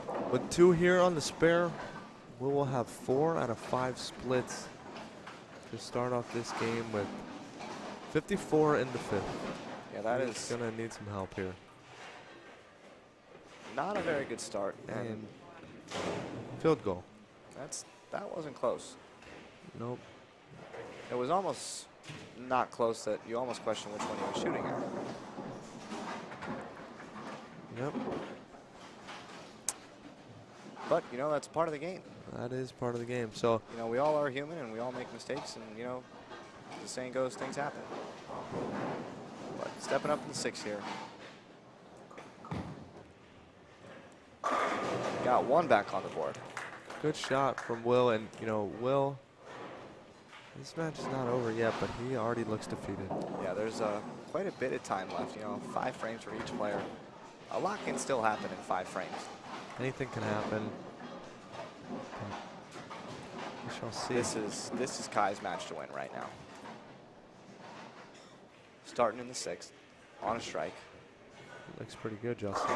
2 here on the spare, we will have 4 out of 5 splits to start off this game with 54 in the 5th. Yeah, that He's is gonna need some help here. not a very good start. And field goal. That wasn't close. Nope. It was almost not close that you almost question which one he was shooting at. Yep. But, that's part of the game. That is part of the game. So We all are human and we all make mistakes, and, the saying goes, things happen. But stepping up in the 6 here. Got 1 back on the board. good shot from Will, and Will, this match is not over yet, but he already looks defeated. Yeah, there's quite a bit of time left. 5 frames for each player. A lot can still happen in 5 frames. Anything can happen. We shall see. This is Kai's match to win right now. Starting in the 6th, on a strike. Looks pretty good, Justin.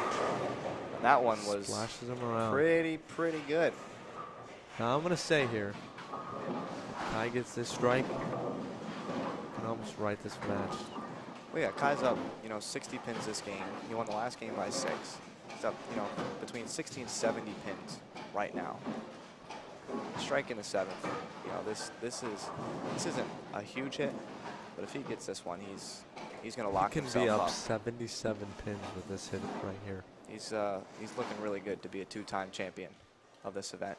And that one was splashes him around. pretty good. Now I'm gonna say here, if Kai gets this strike, can almost write this match. Well, yeah, Kai's up, 60 pins this game. He won the last game by 6. He's up, between 60 and 70 pins right now. Strike in the 7th. This isn't a huge hit, but if he gets this one, he's going to lock himself up. He can be up 77 pins with this hit right here. He's looking really good to be a 2-time champion of this event.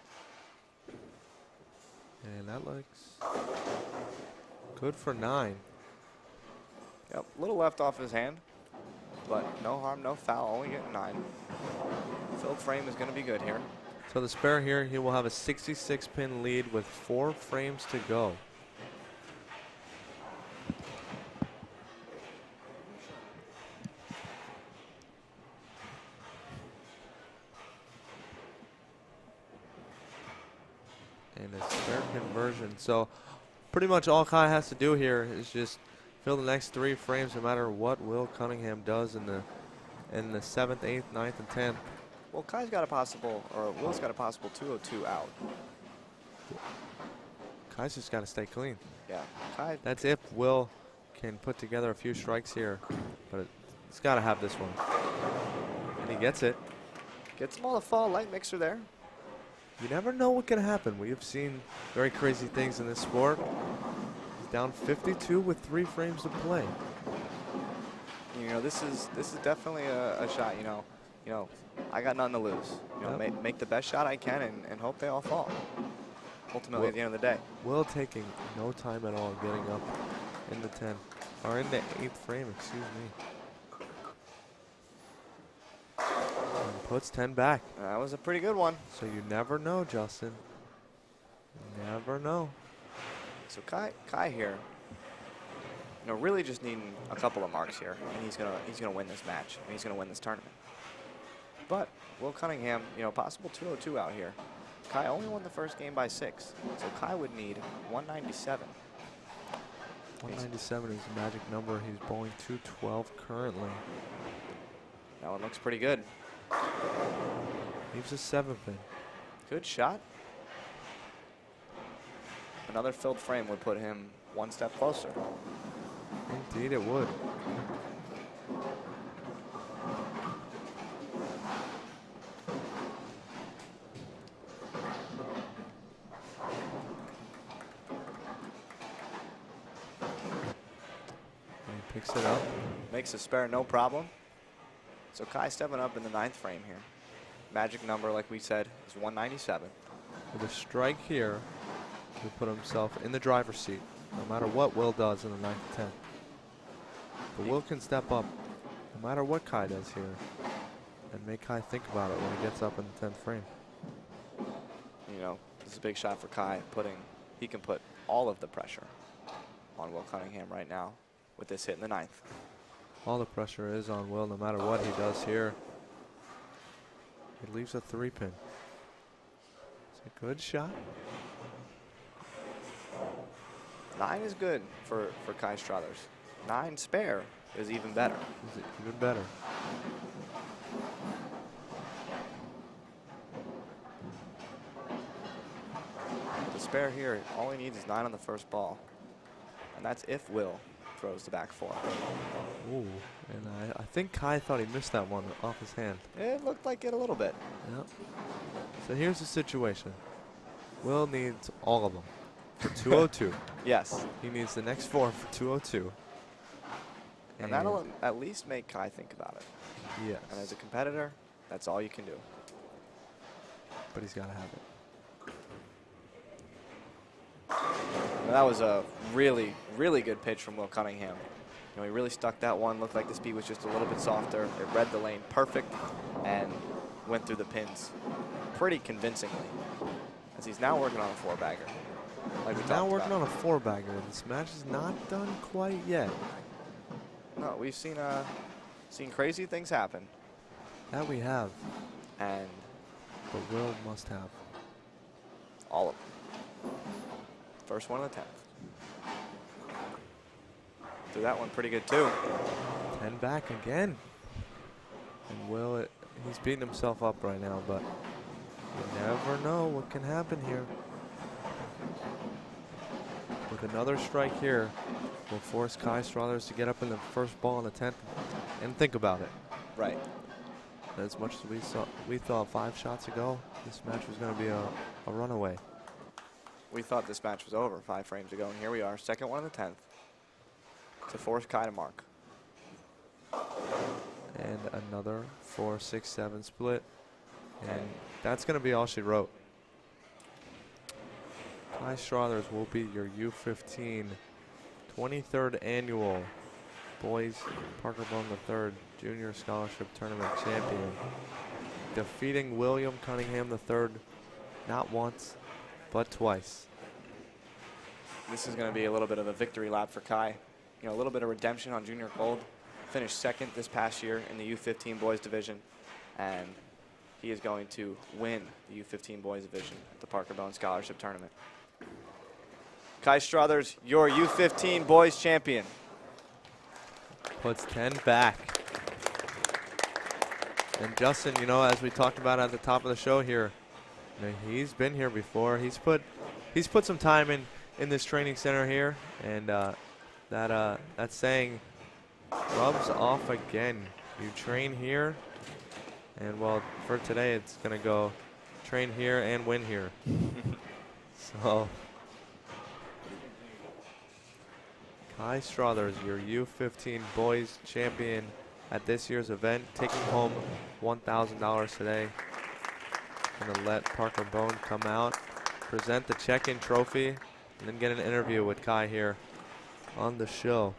And that looks good for 9. Yep, a little left off his hand, but no harm, no foul, only getting 9. Filled frame is going to be good here. So the spare here, he will have a 66 pin lead with 4 frames to go. And a spare conversion. So pretty much all Kai has to do here is just fill the next 3 frames no matter what Will Cunningham does in the 7th, 8th, 9th, and 10th. Well, Will's got a possible 202 out. Kai's just got to stay clean. Yeah, Kai. That's if Will can put together a few strikes here, but it's got to have this one. And he gets it. Gets him all the fall, light mixer there. You never know what can happen. We have seen very crazy things in this sport. He's down 52 with 3 frames to play. This is definitely a shot. I got nothing to lose. Make the best shot I can and hope they all fall. Ultimately, at the end of the day. Will taking no time at all getting up in the 10, or in the 8th frame, excuse me. And puts 10 back. That was a pretty good one. So you never know, Justin. You never know. So Kai here, really just needing a couple of marks here, and he's gonna win this match. And he's gonna win this tournament. But Will Cunningham, you know, possible 202 out here. Kai only won the first game by 6, so Kai would need 197. 197 is the magic number. He's bowling 212 currently. That one looks pretty good. Leaves a 7-pin. Good shot. Another filled frame would put him one step closer. Indeed it would. And he picks it up. Makes a spare, no problem. So Kai stepping up in the 9th frame here. Magic number, like we said, is 197. With a strike here, he'll put himself in the driver's seat, no matter what Will does in the 9th and 10th. But Will can step up, no matter what Kai does here, and make Kai think about it when he gets up in the 10th frame. You know, this is a big shot for Kai. He can put all of the pressure on Will Cunningham right now with this hit in the 9th. All the pressure is on Will, no matter what he does here. He leaves a 3-pin. It's a good shot. 9 is good for Kai Struthers. 9 spare is even better. Is even better. The spare here, all he needs is 9 on the first ball. And that's if Will throws the back 4. Ooh, and I think Kai thought he missed that one off his hand. It looked like it a little bit. Yep. So here's the situation. Will needs all of them for 202. Yes. He needs the next 4 for 202. And that'll at least make Kai think about it. Yes. And as a competitor, that's all you can do. But he's got to have it. That was a really, really good pitch from Will Cunningham. You know, he really stuck that one. Looked like the speed was just a little bit softer. It read the lane perfect and went through the pins pretty convincingly. As he's now working on a 4-bagger. Like he's now working on a 4-bagger. This match is not done quite yet. No, we've seen crazy things happen. That we have. And but Will must have all of them. First one of the 10th. Threw that one pretty good too. 10 back again. And Will, he's beating himself up right now, but you never know what can happen here. With another strike here, will force Kai Struthers to get up in the first ball in the 10th and think about it. Right. As much as we thought 5 shots ago, this match was going to be a runaway. We thought this match was over 5 frames ago, and here we are, second one of the 10th, to force Kai to mark. And another 4, 6, 7 split, and that's going to be all she wrote. Kai Struthers will be your U15 23rd annual Boys Parker Bohn III Junior Scholarship Tournament champion, defeating William Cunningham III not once, but twice. This is going to be a little bit of a victory lap for Kai. You know, a little bit of redemption on Junior Gold. Finished 2nd this past year in the U15 boys division, and he is going to win the U15 boys division at the Parker Bohn Scholarship Tournament. Kai Struthers, your U15 boys champion. Puts 10 back. And Justin, you know, as we talked about at the top of the show here, you know, he's been here before. He's put some time in this training center here, and that saying rubs off again. You train here, and well, for today it's gonna go train here and win here. So Kai Struthers, your U15 boys champion at this year's event, taking home $1,000 today. Gonna let Parker Bohn come out, present the check-in trophy, and then get an interview with Kai here on the show.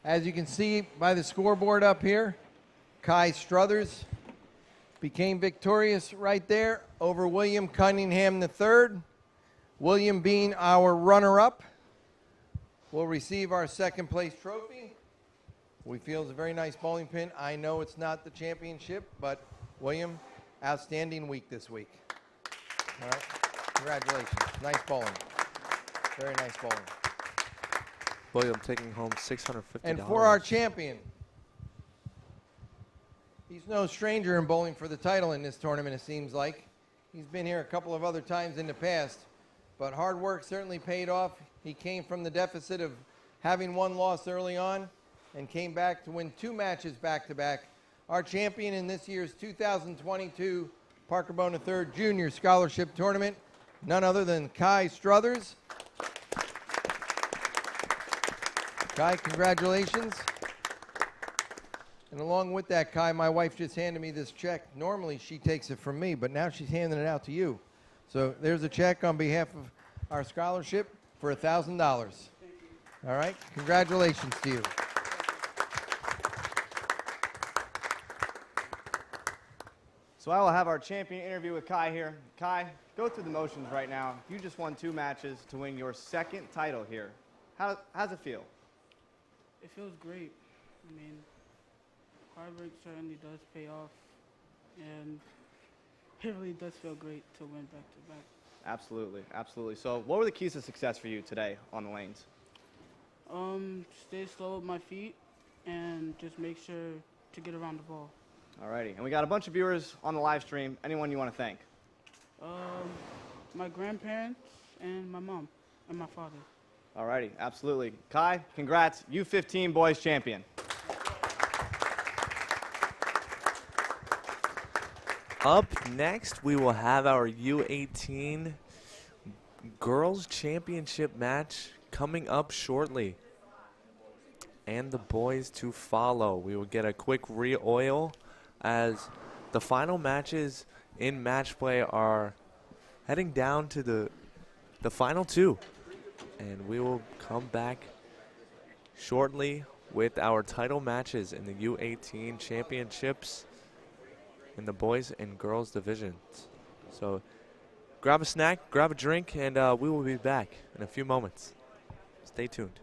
As you can see by the scoreboard up here, Kai Struthers became victorious right there over William Cunningham III. William Bean, our runner-up, will receive our second place trophy. We feel it's a very nice bowling pin. I know it's not the championship, but William, outstanding week this week. All right, congratulations. Nice bowling. Very nice bowling. William taking home $650. And for our champion, he's no stranger in bowling for the title in this tournament, it seems like. He's been here a couple of other times in the past, but hard work certainly paid off. He came from the deficit of having one loss early on and came back to win 2 matches back-to-back. Our champion in this year's 2022 Parker Bohn III Junior Scholarship Tournament, none other than Kai Struthers. Kai, congratulations. And along with that, Kai, my wife just handed me this check. Normally she takes it from me, but now she's handing it out to you. So there's a check on behalf of our scholarship for $1,000. All right, congratulations to you. So I will have our champion interview with Kai here. Kai, go through the motions right now. You just won 2 matches to win your 2nd title here. How's it feel? It feels great. I mean, hard work certainly does pay off, and it really does feel great to win back-to-back. Absolutely, absolutely. So what were the keys to success for you today on the lanes? Stay slow with my feet and just make sure to get around the ball. Alrighty, and we got a bunch of viewers on the live stream. Anyone you want to thank? My grandparents and my mom and my father. Alrighty, absolutely. Kai, congrats, U15 boys champion. Up next, we will have our U18 Girls Championship match coming up shortly. And the boys to follow. We will get a quick re-oil as the final matches in match play are heading down to the final 2. And we will come back shortly with our title matches in the U18 championships in the boys and girls divisions. So grab a snack, grab a drink, and we will be back in a few moments. Stay tuned.